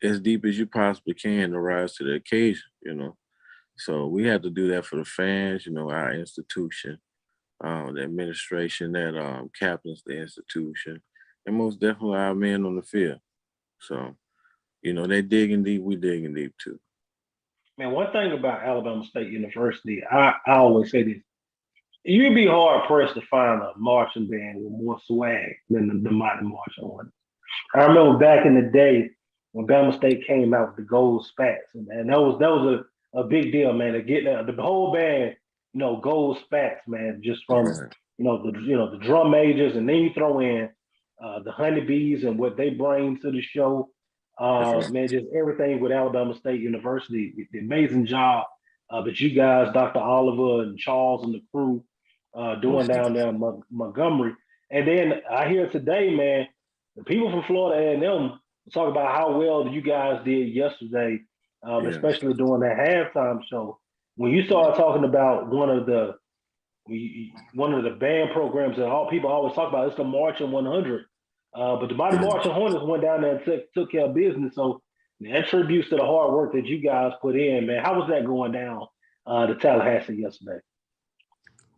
as deep as you possibly can to rise to the occasion. So we have to do that for the fans, our institution, the administration that captains the institution, and most definitely our men on the field. So, they digging deep, we digging deep too. Man, one thing about Alabama State University, I always say this. You'd be hard pressed to find a marching band with more swag than the Mighty Marching Orders. I remember back in the day when Bama State came out with the gold spats, and that was a big deal, man. To get the whole band, gold spats, man, just from the drum majors, and then you throw in the honeybees and what they bring to the show. Man, just everything with Alabama State University, the amazing job that you guys, Dr. Oliver and Charles and the crew, doing down there in Montgomery. And then I hear today, man, the people from Florida A&M talk about how well you guys did yesterday, especially during that halftime show. When you started talking about one of the band programs that all people always talk about, it's the Marching 100. But the Mighty Marching Hornets went down there and took care of business. So that tributes to the hard work that you guys put in, man. How was that going down to Tallahassee yesterday?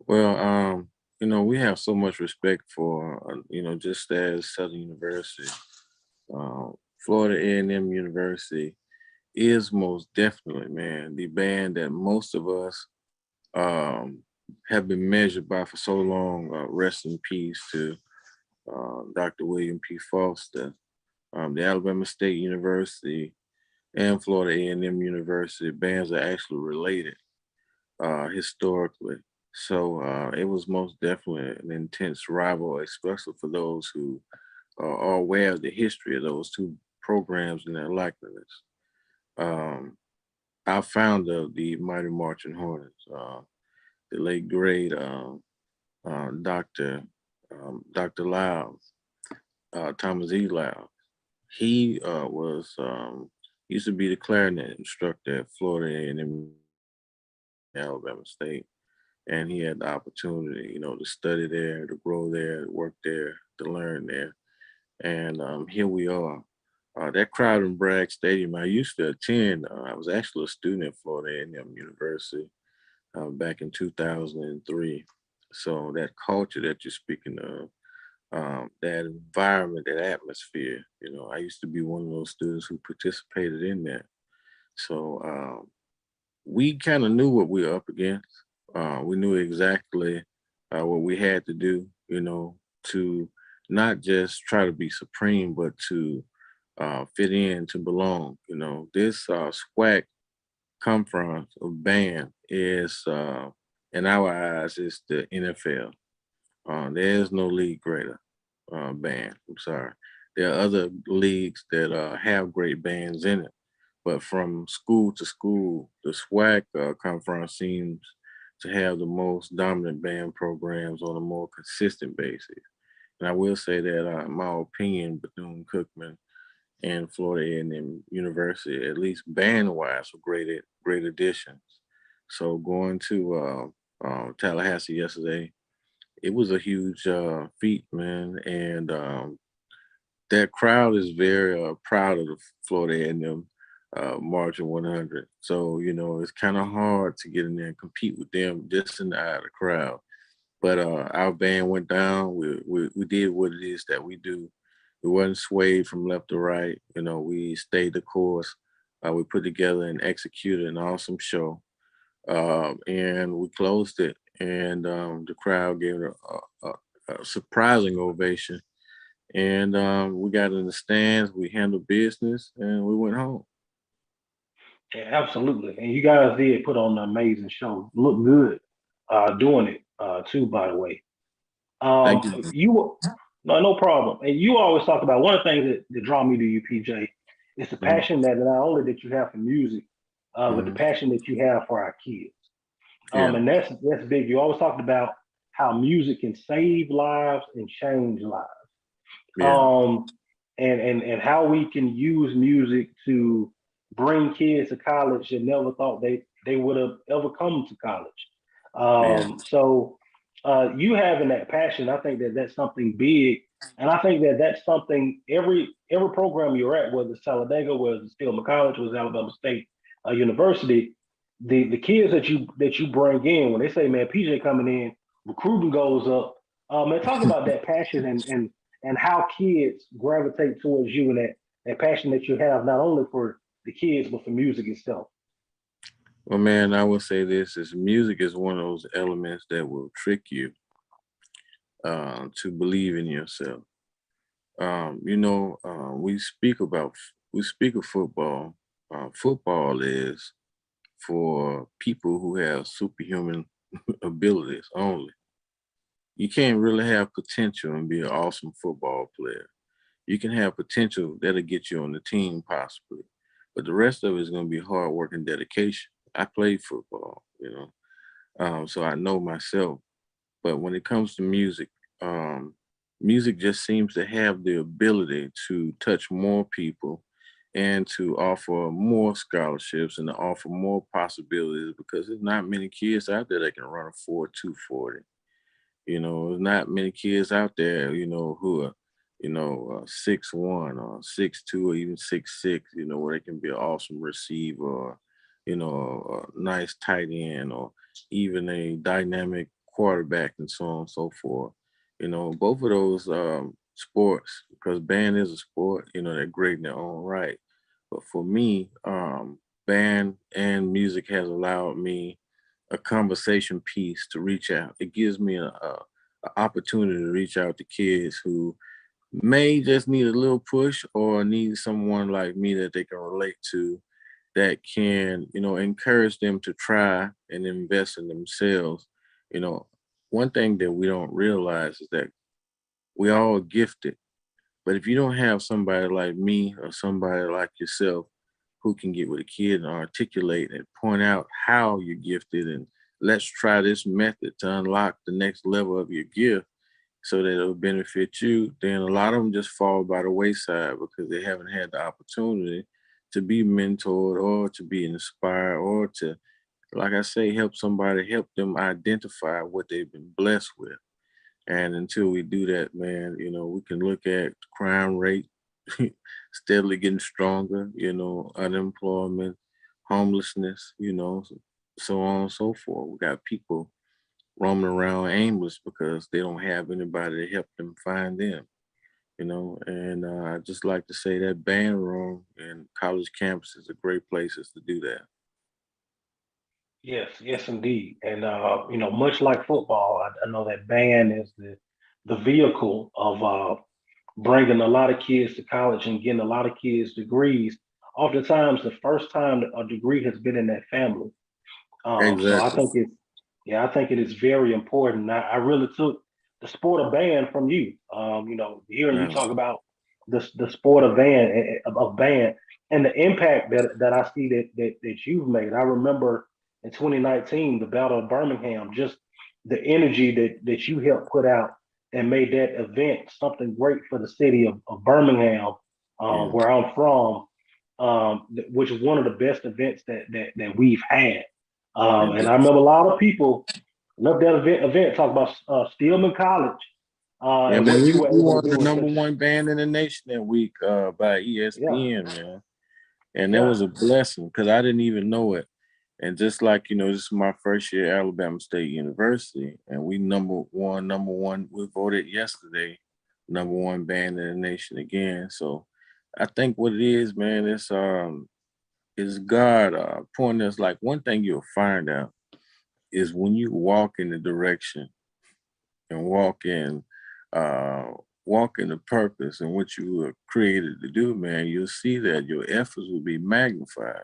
Well, we have so much respect for, just as Southern University, Florida A&M University is most definitely, man, the band that most of us have been measured by for so long. Rest in peace to Dr. William P. Foster, the Alabama State University and Florida A&M University bands are actually related historically. So it was most definitely an intense rival, especially for those who are aware of the history of those two programs and their likeness. Our founder of the Mighty Marching Hornets, the late great Dr. Lyles, Thomas E. Lyles, he used to be the clarinet instructor at Florida A&M Alabama State. And he had the opportunity, to study there, to grow there, to work there, to learn there. And here we are. That crowd in Bragg Stadium, I used to attend. I was actually a student at Florida A&M University back in 2003. So that culture that you're speaking of, that environment, that atmosphere, I used to be one of those students who participated in that. So we kind of knew what we were up against. We knew exactly what we had to do, to not just try to be supreme, but to fit in, to belong. This SWAC conference of band is, in our eyes, is the NFL. There is no league greater band. I'm sorry. There are other leagues that have great bands in it, But from school to school, the SWAC conference seems to have the most dominant band programs on a more consistent basis. And I will say that, in my opinion, Bethune-Cookman and Florida A&M University, at least band-wise, were great additions. So going to Tallahassee yesterday, it was a huge feat, man. And that crowd is very proud of the Florida A&M Marching 100. So, it's kind of hard to get in there and compete with them just in the eye of the crowd. But our band went down. We did what it is that we do. We wasn't swayed from left to right. We stayed the course. We put together and executed an awesome show. And we closed it. And the crowd gave it a surprising ovation. And we got in the stands. We handled business, and we went home. Yeah, absolutely. And you guys did put on an amazing show. Look good doing it too, by the way. Thank you. No problem. And you always talk about one of the things that draw me to you, PJ, is the passion that not only that you have for music, but the passion that you have for our kids. And that's big. You always talked about how music can save lives and change lives. And how we can use music to bring kids to college that never thought they would have ever come to college. So you having that passion, I think that's something big, and I think that's something every program you're at, whether it's Talladega, whether it's Stillman College, whether it's Alabama State University, the kids that you bring in, when they say, man, PJ coming in, recruiting goes up. Man, talk about that passion and how kids gravitate towards you, and that passion that you have not only for the kids but for music itself. Well, man, I will say this: is music is one of those elements that will trick you to believe in yourself. We speak of football. Football is for people who have superhuman abilities only. You can't really have potential and be an awesome football player. You can have potential that'll get you on the team possibly, but the rest of it is going to be hard work and dedication. I played football, so I know myself. But when it comes to music, music just seems to have the ability to touch more people and to offer more scholarships and to offer more possibilities, because there's not many kids out there that can run a 4.240. There's not many kids out there, who are, 6'1" or 6'2" or even 6'6", where they can be an awesome receiver, or, a nice tight end, or even a dynamic quarterback, and so on and so forth. Both of those sports, because band is a sport, they're great in their own right. But for me, band and music has allowed me a conversation piece to reach out. It gives me an opportunity to reach out to kids who may just need a little push or need someone like me that they can relate to, that can, encourage them to try and invest in themselves. One thing that we don't realize is that we all gifted, but if you don't have somebody like me or somebody like yourself who can get with a kid and articulate and point out how you're gifted, and let's try this method to unlock the next level of your gift so that it'll benefit you, then a lot of them just fall by the wayside because they haven't had the opportunity to be mentored or to be inspired or to, like I say, help them identify what they've been blessed with. And until we do that, man, we can look at crime rate steadily getting stronger, unemployment, homelessness, so on and so forth. We got people roaming around aimless because they don't have anybody to help them find them, and I just like to say that band room and college campuses are great places to do that. Yes, indeed. And much like football, I know that band is the vehicle of bringing a lot of kids to college and getting a lot of kids degrees. Oftentimes, the first time that a degree has been in that family. So I think I think it is very important. I really took the sport of band from you. Hearing you talk about the sport of band and the impact that I see that you've made. I remember in 2019, the Battle of Birmingham, just the energy that you helped put out and made that event something great for the city of Birmingham, where I'm from, which is one of the best events that we've had. And I remember a lot of people love that event talk about Stillman College Yeah, and man, what we, you were we able to were the do in number such. one band in the nation that week by Yeah, ESPN, man. And that yeah. was a blessing because I didn't even know it. And just like, this is my first year at Alabama State University, and we number one, we voted yesterday, number one band in the nation again. So I think what it is, man, is God pointing us. Like, one thing you'll find out is when you walk in the direction and uh walk in the purpose and what you were created to do, man, you'll see that your efforts will be magnified.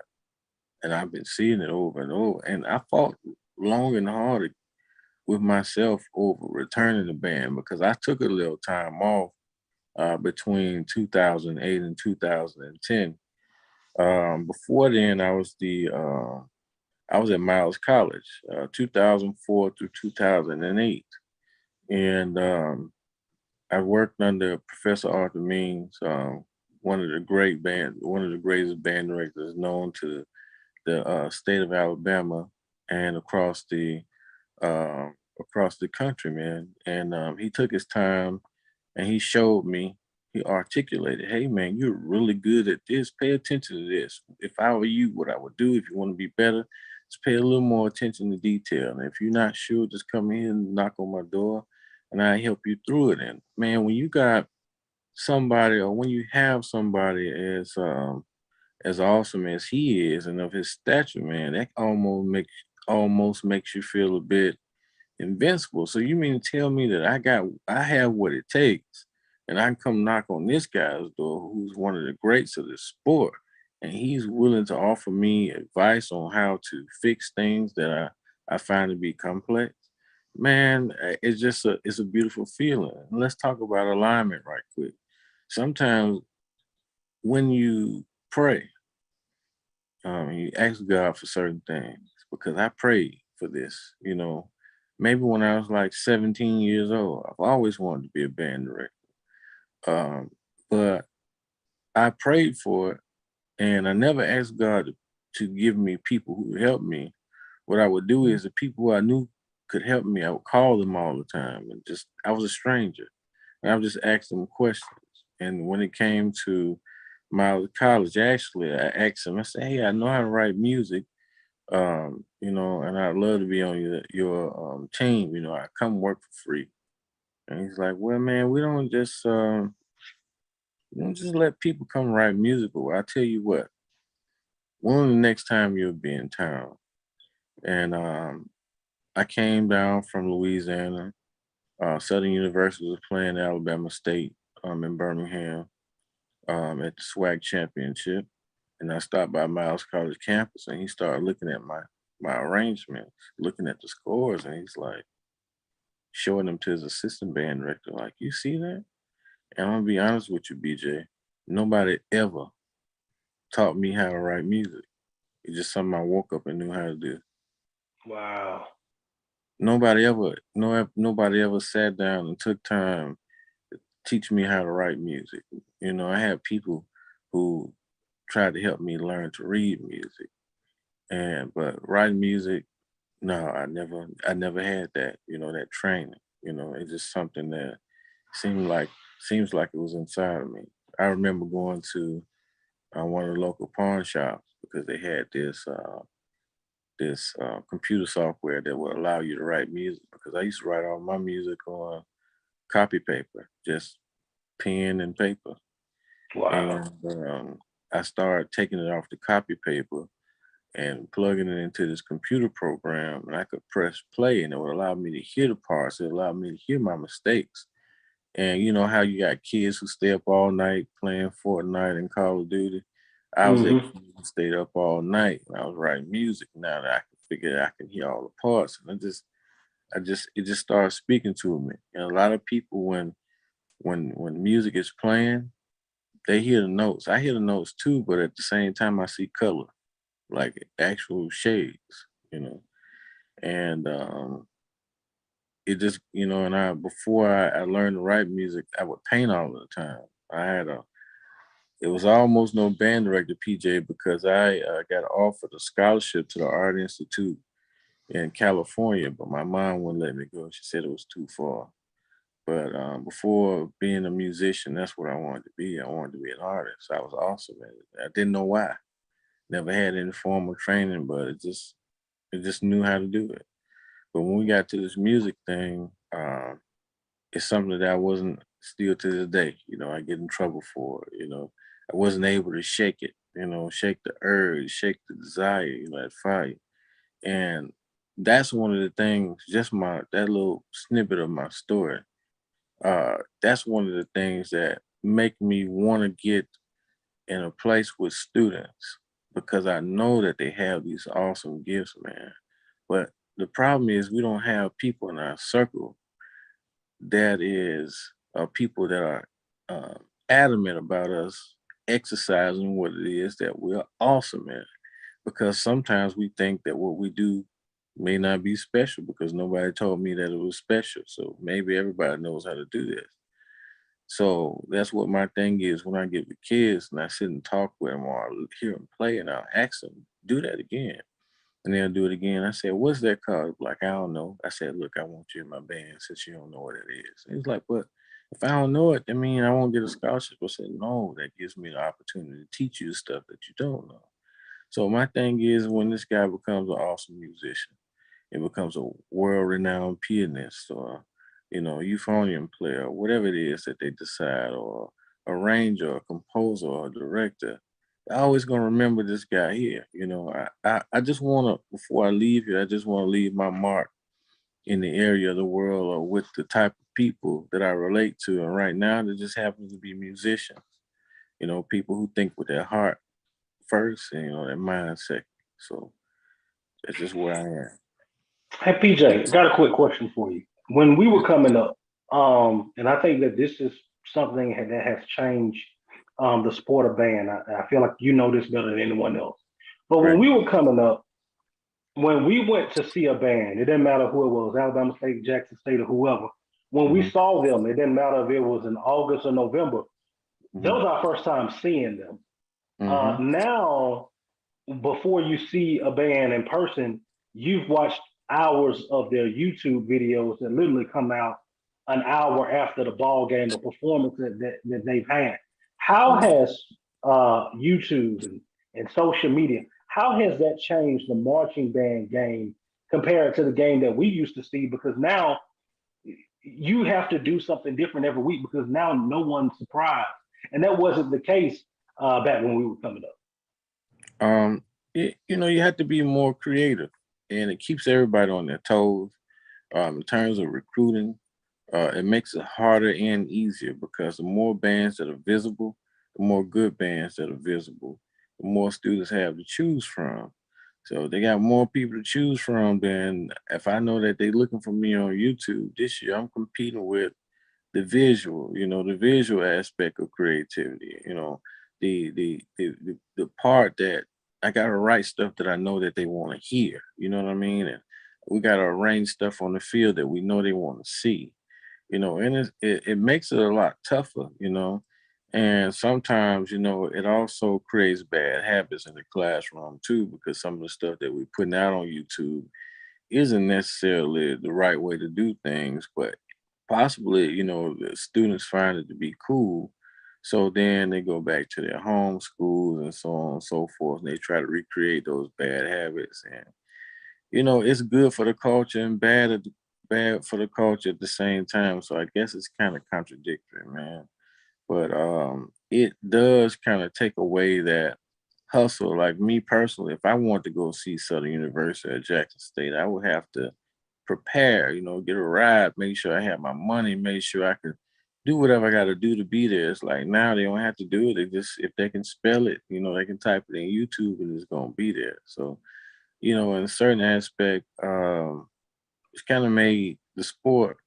And I've been seeing it over and over. And I fought long and hard with myself over returning the band because I took a little time off between 2008 and 2010. Before then, I was at Miles College, 2004 through 2008, and I worked under Professor Arthur Means, one of the greatest band directors known to the state of Alabama and across the country, man. And he took his time and he showed me, he articulated, hey man, you're really good at this. Pay attention to this. If I were you, what I would do if you want to be better, just pay a little more attention to detail. And if you're not sure, just come in and knock on my door and I help you through it. And man, when you got somebody or when you have somebody as awesome as he is and of his stature, man, that almost makes you feel a bit invincible. So you mean to tell me that I have what it takes and I can come knock on this guy's door who's one of the greats of this sport and he's willing to offer me advice on how to fix things that I find to be complex. Man, it's a beautiful feeling. And let's talk about alignment right quick. Sometimes when you pray, you ask God for certain things because I prayed for this, maybe when I was like 17 years old. I've always wanted to be a band director. But I prayed for it and I never asked God to give me people who would help me. What I would do is the people who I knew could help me, I would call them all the time and I was a stranger and I would just ask them questions. And when it came to my college, actually, I asked him, I said, hey, I know how to write music, and I'd love to be on your team. I come work for free. And he's like, well, man, we don't just let people come write music. But I tell you what, when the next time you'll be in town? And I came down from Louisiana. Southern University was playing Alabama State in Birmingham at the SWAC championship. And I stopped by Miles College campus and he started looking at my arrangements, looking at the scores, and he's like showing them to his assistant band director, like, you see that? And I'm gonna be honest with you, BJ, nobody ever taught me how to write music. It's just something I woke up and knew how to do. Wow. Nobody ever sat down and took time to teach me how to write music. I had people who tried to help me learn to read music. But writing music, no, I never had that, that training. It's just something that seems like it was inside of me. I remember going to one of the local pawn shops because they had this computer software that would allow you to write music. Because I used to write all my music on copy paper, just pen and paper. Wow. And I started taking it off the copy paper and plugging it into this computer program, and I could press play and it would allow me to hear the parts. It allowed me to hear my mistakes. And you know how you got kids who stay up all night playing Fortnite and Call of Duty? I was that Mm-hmm. kid who stayed up all night and I was writing music. Now that I can figure I can hear all the parts. And it just started speaking to me. And a lot of people when music is playing, they hear the notes. I hear the notes too, but at the same time, I see color, like actual shades, and it just, and before I learned to write music, I would paint all the time. It was almost no band director, PJ, because I got offered a scholarship to the Art Institute in California, but my mom wouldn't let me go. She said it was too far. But before being a musician, that's what I wanted to be. I wanted to be an artist. I was awesome at it. I didn't know why. Never had any formal training, but it just knew how to do it. But when we got to this music thing, it's something that I wasn't still to this day. I get in trouble for it. I wasn't able to shake it. Shake the urge, shake the desire. That fire. And that's one of the things. Just that little snippet of my story. That's one of the things that make me want to get in a place with students because I know that they have these awesome gifts, man. But the problem is we don't have people in our circle that is people that are adamant about us exercising what it is that we're awesome at. Because sometimes we think that what we do may not be special because nobody told me that it was special. So maybe everybody knows how to do this. So that's what my thing is when I get with kids and I sit and talk with them or I hear them play and I'll ask them, do that again. And they'll do it again. I said, what's that called? Like, I don't know. I said, look, I want you in my band since you don't know what it is. And he's like, but if I don't know it, I mean, I won't get a scholarship. I said, no, that gives me the opportunity to teach you stuff that you don't know. So my thing is when this guy becomes an awesome musician, it becomes a world-renowned pianist or, euphonium player, whatever it is that they decide, or arranger, or composer, or director. I always gonna remember this guy here. I just wanna, before I leave here, I just wanna leave my mark in the area of the world or with the type of people that I relate to. And right now, there just happens to be musicians. People who think with their heart first and their mind second. So that's just where I am. Hey PJ, got a quick question for you. When we were coming up, and I think that this is something that has changed the sport of band. I feel like you know this better than anyone else. But when Right. we were coming up, when we went to see a band, it didn't matter who it was, Alabama State, Jackson State, or whoever. When we saw them, it didn't matter if it was in August or November. That was our first time seeing them. Now, before you see a band in person, you've watched hours of their YouTube videos that literally come out an hour after the ball game, the performance that they've had. How has YouTube and social media, how has that changed the marching band game compared to the game that we used to see? Because now you have to do something different every week because now no one's surprised. And that wasn't the case back when we were coming up. You have to be more creative, and it keeps everybody on their toes. In terms of recruiting, it makes it harder and easier because the more bands that are visible, the more good bands that are visible, the more students have to choose from. So they got more people to choose from than if I know that they're looking for me on YouTube this year. I'm competing with the visual aspect of creativity, the part that I gotta write stuff that I know that they want to hear, you know what I mean? And we gotta arrange stuff on the field that we know they want to see, and it makes it a lot tougher, and sometimes, it also creates bad habits in the classroom too, because some of the stuff that we're putting out on YouTube isn't necessarily the right way to do things, but possibly, the students find it to be cool. So then they go back to their home schools and so on and so forth, and they try to recreate those bad habits. And, it's good for the culture and bad for the culture at the same time. So I guess it's kind of contradictory, man. But it does kind of take away that hustle. Like me personally, if I want to go see Southern University or Jackson State, I would have to prepare, get a ride, make sure I have my money, make sure I can do whatever I got to do to be there. It's like now they don't have to do it. They just, if they can spell it, they can type it in YouTube and it's going to be there. So, in a certain aspect, it's kind of made the sport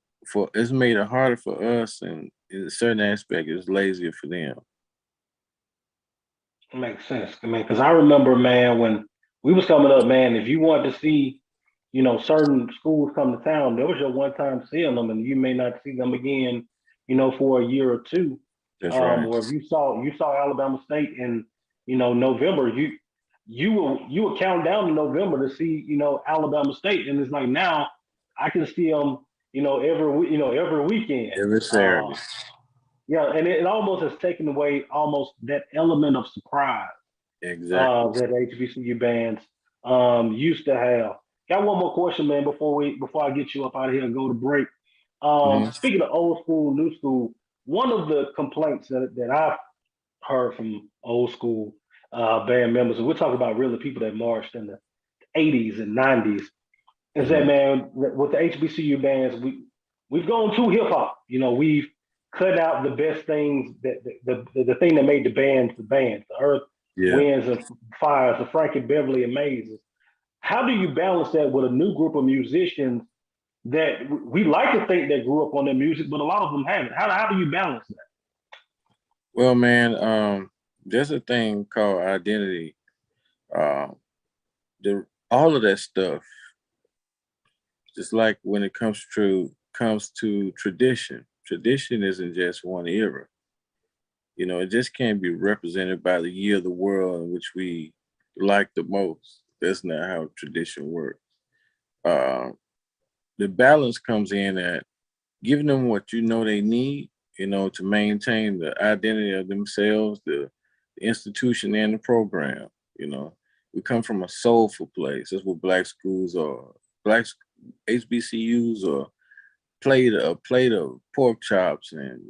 it's made it harder for us, and in a certain aspect, it's lazier for them. It makes sense. I mean, because I remember, man, when we was coming up, man, if you wanted to see, certain schools come to town, there was your one time seeing them, and you may not see them again, for a year or two. That's right. Or if you saw Alabama State in, November, you would count down to November to see, Alabama State, and it's like now I can see them, every weekend. Every Uh, Saturday. yeah, and it almost has taken away almost that element of surprise Exactly. that HBCU bands used to have. Got one more question, man, before I get you up out of here and go to break. Hmm. Speaking of old school, new school, one of the complaints that I've heard from old school band members, and we're talking about really people that marched in the 80s and 90s, is that, Hmm. man, with the HBCU bands, we've gone too hip hop. We've cut out the best things, the thing that made the bands, the Earth, Yeah. Winds, and Fires, the Frankie Beverly and Mazes. How do you balance that with a new group of musicians that we like to think that grew up on their music, but a lot of them haven't? How do you balance that? Well, man, there's a thing called identity. Uh, all of that stuff, just like when it comes to tradition. Tradition isn't just one era. It just can't be represented by the year of the world in which we like the most. That's not how tradition works. Uh, the balance comes in at giving them what they need, to maintain the identity of themselves, the institution and the program. We come from a soulful place. That's what black schools are. Black HBCUs are a plate of pork chops and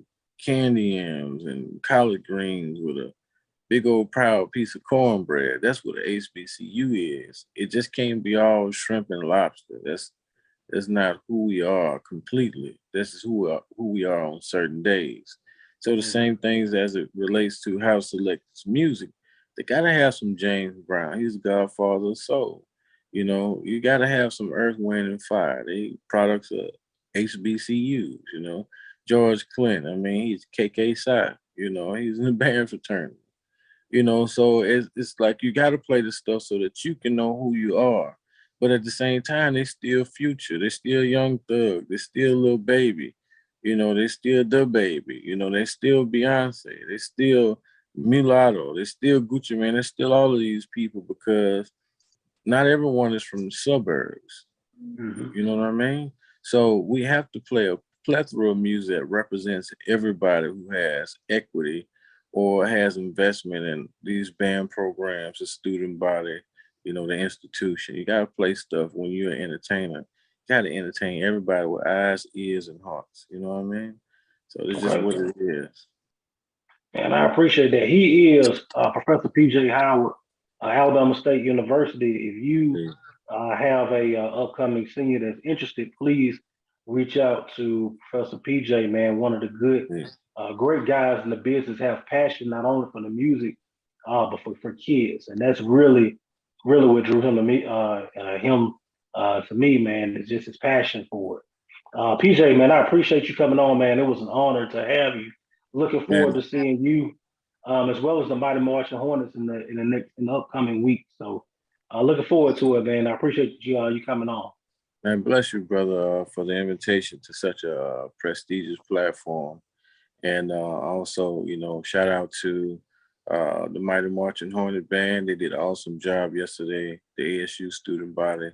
candy yams and collard greens with a big old proud piece of cornbread. That's what an HBCU is. It just can't be all shrimp and lobster. That's not who we are completely. This is who we are on certain days. So the same things as it relates to how selects music. They gotta have some James Brown. He's the godfather of soul. You gotta have some Earth, Wind, and Fire. They products of HBCUs. George Clinton. I mean, he's KK Side. He's in the band fraternity. So it's like you got to play the stuff so that you can know who you are. But at the same time, they still Future. They still Young Thug. They still Lil Baby. They still the baby. They still Beyonce. They still Mulatto. They still Gucci Man. They still all of these people because not everyone is from the suburbs. You know what I mean? So we have to play a plethora of music that represents everybody who has equity or has investment in these band programs, the student body, the institution. You got to play stuff when you're an entertainer. You got to entertain everybody with eyes, ears, and hearts. You know what I mean? So it's just what it is. And I appreciate that. He is Professor PJ Howard, Alabama State University. If you have a upcoming senior that's interested, please reach out to Professor PJ. Man, one of the great guys in the business, have passion not only for the music, but for kids, and that's really what drew him to me. To me, man, is just his passion for it. PJ, man, I appreciate you coming on, man. It was an honor to have you. Looking forward to seeing you, as well as the Mighty Marching Hornets in the upcoming week. So, looking forward to it, man. I appreciate you coming on. Man, bless you, brother, for the invitation to such a prestigious platform. And also, shout out to the Mighty Marching Hornet Band. They did an awesome job yesterday. The ASU student body,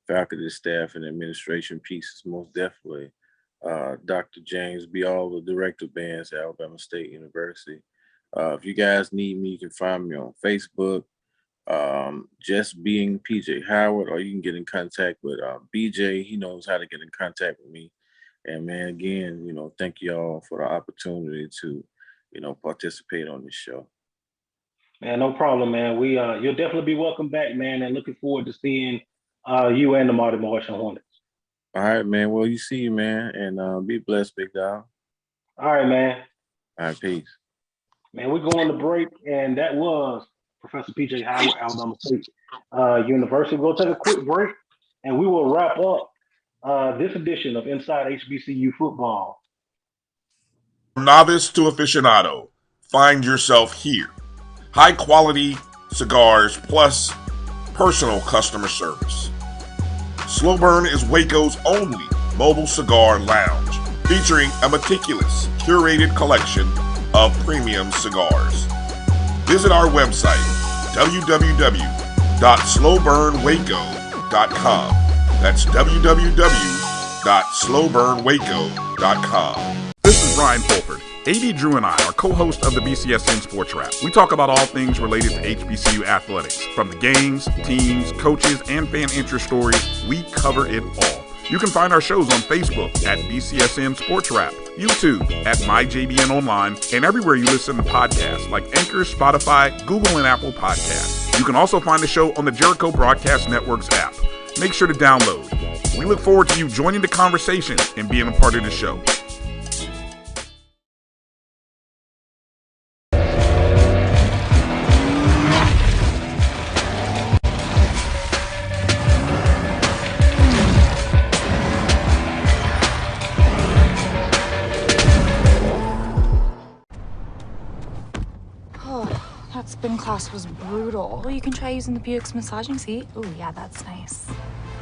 faculty, staff, and administration pieces, most definitely. Dr. James B. All the director of bands at Alabama State University. If you guys need me, you can find me on Facebook, just being PJ Howard, or you can get in contact with BJ. He knows how to get in contact with me. And man, again, thank you all for the opportunity to, participate on this show. Man, no problem, man. You'll definitely be welcome back, man, and looking forward to seeing you and the Mighty Marching Hornets. All right, man. Well, you see you, man, and be blessed, big dog. All right, man. All right, peace. Man, we're going to break, and that was Professor PJ Howard, Alabama State University. We'll take a quick break, and we will wrap up this edition of Inside HBCU Football. From novice to aficionado, find yourself here. high quality cigars plus personal customer service. Slow Burn is Waco's only mobile cigar lounge, featuring a meticulous, curated collection of premium cigars. Visit our website, www.slowburnwaco.com. That's www.slowburnwaco.com. This is Brian Fulford. AD Drew and I are co-hosts of the BCSN Sports Wrap. We talk about all things related to HBCU athletics. From the games, teams, coaches, and fan interest stories, we cover it all. You can find our shows on Facebook at BCSN Sports Wrap, YouTube at MyJBN Online, and everywhere you listen to podcasts like Anchor, Spotify, Google, and Apple Podcasts. You can also find the show on the Jericho Broadcast Network's app. Make sure to download. We look forward to you joining the conversation and being a part of the show. That spin class was brutal. Well, you can try using the Buick's massaging seat. Ooh, yeah, that's nice.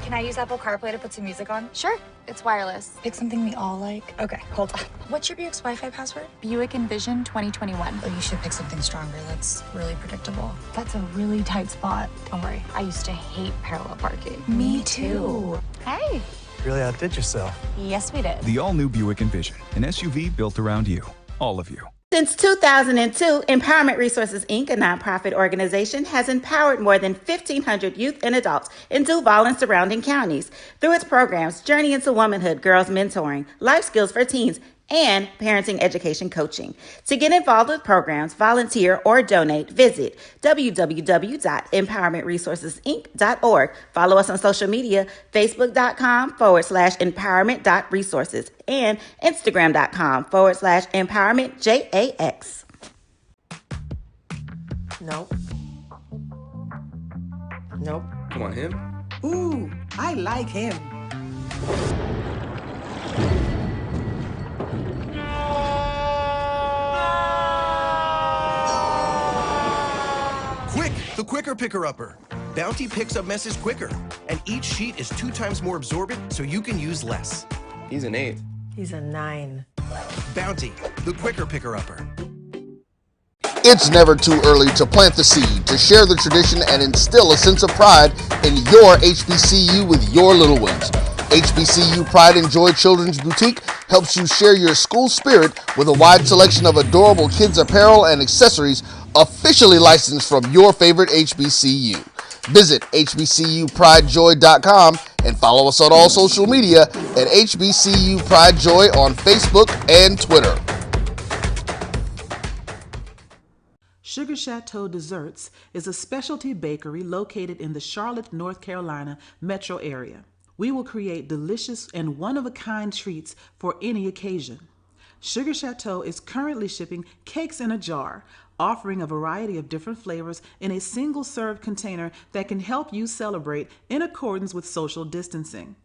Can I use Apple CarPlay to put some music on? Sure, it's wireless. Pick something we all like. Okay, hold on. What's your Buick's Wi-Fi password? Buick Envision 2021. Oh, you should pick something stronger. That's really predictable. That's a really tight spot. Don't worry, I used to hate parallel parking. Me too. Hey. Really outdid yourself. Yes, we did. The all-new Buick Envision, an SUV built around you, all of you. Since 2002, Empowerment Resources, Inc., a nonprofit organization, has empowered more than 1,500 youth and adults in Duval and surrounding counties through its programs Journey into Womanhood, Girls Mentoring, Life Skills for Teens, and Parenting Education Coaching. To get involved with programs, volunteer, or donate, visit www.empowermentresourcesinc.org. Follow us on social media, facebook.com/empowerment.resources and instagram.com/empowermentjax. Nope. Nope. Come on, him. Ooh, I like him. Quick, the quicker picker-upper. Bounty picks up messes quicker, and each sheet is 2 times more absorbent so you can use less. He's an 8. He's a 9. Bounty, the quicker picker-upper. It's never too early to plant the seed, to share the tradition, and instill a sense of pride in your HBCU with your little ones. HBCU Pride and Joy Children's Boutique helps you share your school spirit with a wide selection of adorable kids apparel and accessories officially licensed from your favorite HBCU. Visit hbcupridejoy.com and follow us on all social media at HBCU Pride Joy on Facebook and Twitter. Sugar Chateau Desserts is a specialty bakery located in the Charlotte, North Carolina metro area. We will create delicious and one-of-a-kind treats for any occasion. Sugar Chateau is currently shipping cakes in a jar, offering a variety of different flavors in a single-serve container that can help you celebrate in accordance with social distancing.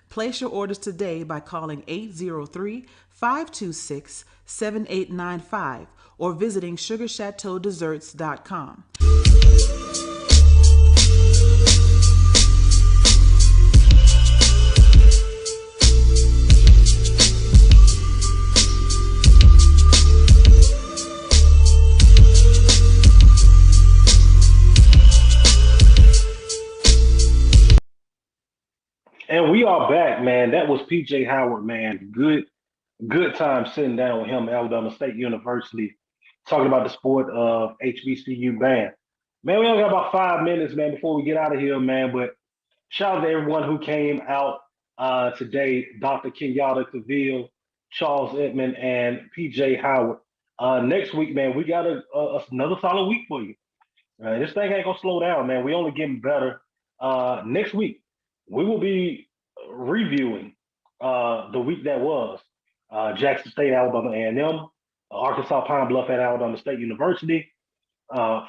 Place your orders today by calling 803-526-7895 or visiting sugarchateaudesserts.com. And we are back, man. That was PJ Howard, man. Good time sitting down with him at Alabama State University, talking about the sport of HBCU band. Man, we only got about 5 minutes, man, before we get out of here, man. But shout out to everyone who came out today. Dr. Kenyatta Cavill, Charles Edmond, and PJ Howard. Next week, man, we got another solid week for you. This thing ain't gonna slow down, man. We only getting better. Next week, we will be reviewing the week that was. Jackson State, Alabama A&M, Arkansas Pine Bluff at Alabama State University,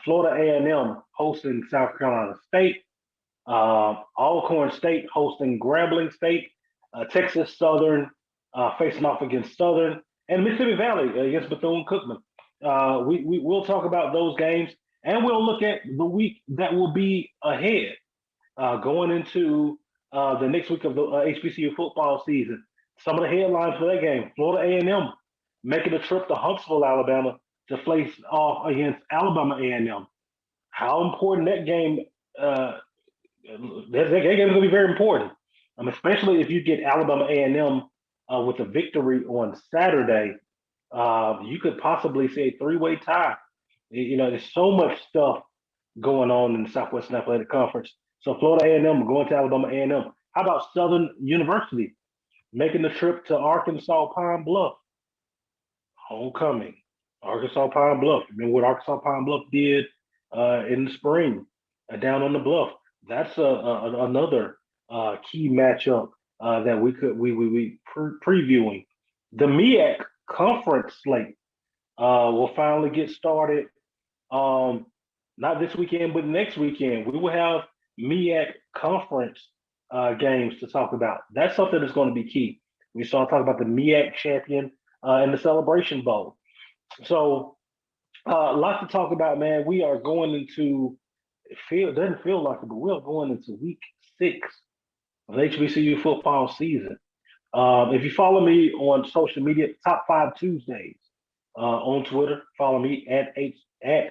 Florida A&M hosting South Carolina State, Alcorn State hosting Grambling State, Texas Southern facing off against Southern, and Mississippi Valley against Bethune-Cookman. We'll talk about those games. And we'll look at the week that will be ahead, going into the next week of the HBCU football season. Some of the headlines for that game: Florida A&M making a trip to Huntsville, Alabama, to face off against Alabama A&M. How important that game? That game is going to be very important, especially if you get Alabama A&M with a victory on Saturday. You could possibly see a three-way tie. There's so much stuff going on in the Southwestern Athletic Conference. So Florida A&M going to Alabama A&M. How about Southern University making the trip to Arkansas Pine Bluff? Homecoming. Arkansas Pine Bluff. Remember what Arkansas Pine Bluff did in the spring down on the bluff? That's another key matchup that we previewing. The MEAC conference slate will finally get started. Not this weekend, but next weekend. We will have MEAC conference games to talk about. That's something that's going to be key. We start talking about the MEAC champion and the Celebration Bowl. So lots to talk about, man. We are going into it doesn't feel like it, but we're going into week 6 of the HBCU football season. If you follow me on social media, Top 5 Tuesdays on Twitter, follow me at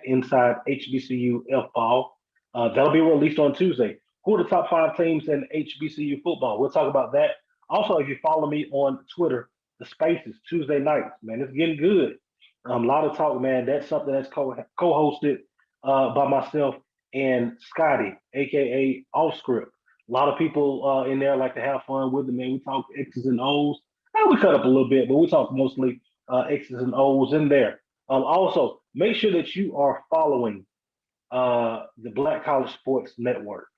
Inside HBCU F-Ball. That'll be released on Tuesday. Who are the top 5 teams in HBCU football? We'll talk about that. Also, if you follow me on Twitter, the Spaces, Tuesday nights, man, it's getting good. A lot of talk, man. That's something that's co-hosted by myself and Scotty, a.k.a. Off Script. A lot of people in there like to have fun with it, man. We talk X's and O's. We cut up a little bit, but we talk mostly X's and O's in there. Also, make sure that you are following the Black College Sports Network.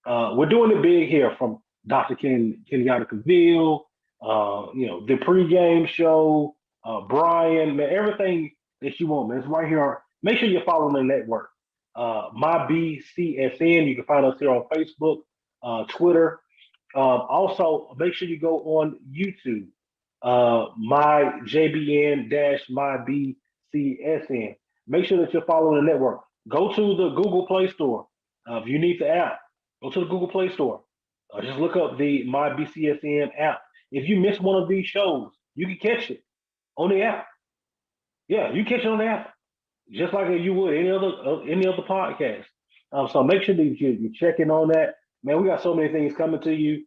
We're doing it big here from Dr. Kenyatta Cavill, the pregame show, Brian, man, everything that you want, man. It's right here. Make sure you're following the network. My BCSN, you can find us here on Facebook, Twitter. Also, make sure you go on YouTube, my JBN-my BCSN. Make sure that you're following the network. Go to the Google Play Store. If you need the app, go to the Google Play Store. Just look up the My BCSN app. If you miss one of these shows, you can catch it on the app. Yeah, you catch it on the app, just like you would any other podcast. So make sure that you're checking on that. Man, we got so many things coming to you.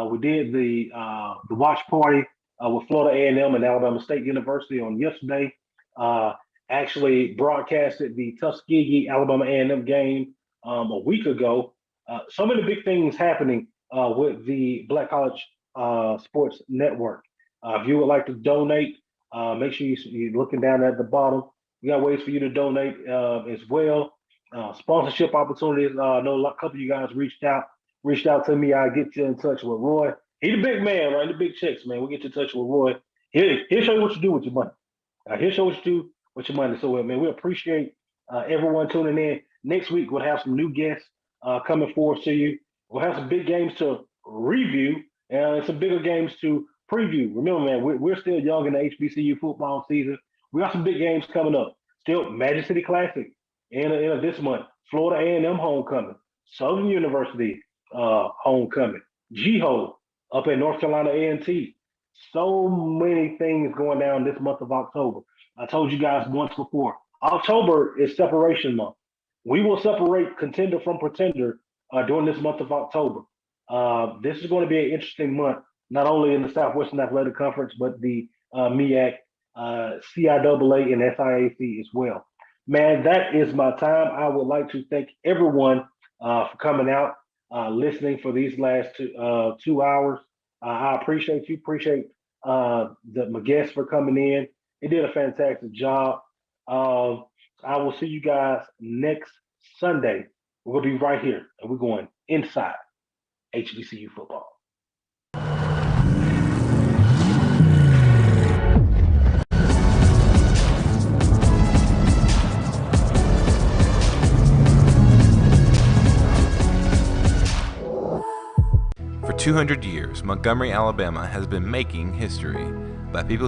We did the watch party with Florida A&M and Alabama State University on yesterday. Actually broadcasted the Tuskegee Alabama A&M game a week ago. So many big things happening with the Black College Sports Network. If you would like to donate, make sure you're looking down at the bottom. We got ways for you to donate as well. Sponsorship opportunities. I know a couple of you guys reached out to me. I'll get you in touch with Roy. He's the big man, right? The big checks, man. We'll get you in touch with Roy. He'll show you what you do with your money. He'll show what you do with your money. So, man, we appreciate everyone tuning in. Next week, we'll have some new guests coming forward to you. We'll have some big games to review and some bigger games to preview. Remember, man, we're still young in the HBCU football season. We got some big games coming up. Still, Magic City Classic in this month. Florida A&M homecoming. Southern University homecoming. G-Ho up in North Carolina A&T. So many things going down this month of October. I told you guys once before. October is separation month. We will separate contender from pretender during this month of October. This is going to be an interesting month, not only in the Southwestern Athletic Conference, but the MEAC, CIAA, and SIAC as well. Man, that is my time. I would like to thank everyone for coming out, listening for these last 2 hours. I appreciate you. Appreciate my guests for coming in. They did a fantastic job. I will see you guys next Sunday. We're going to be right here, and we're going inside HBCU football. For 200 years, Montgomery, Alabama has been making history by people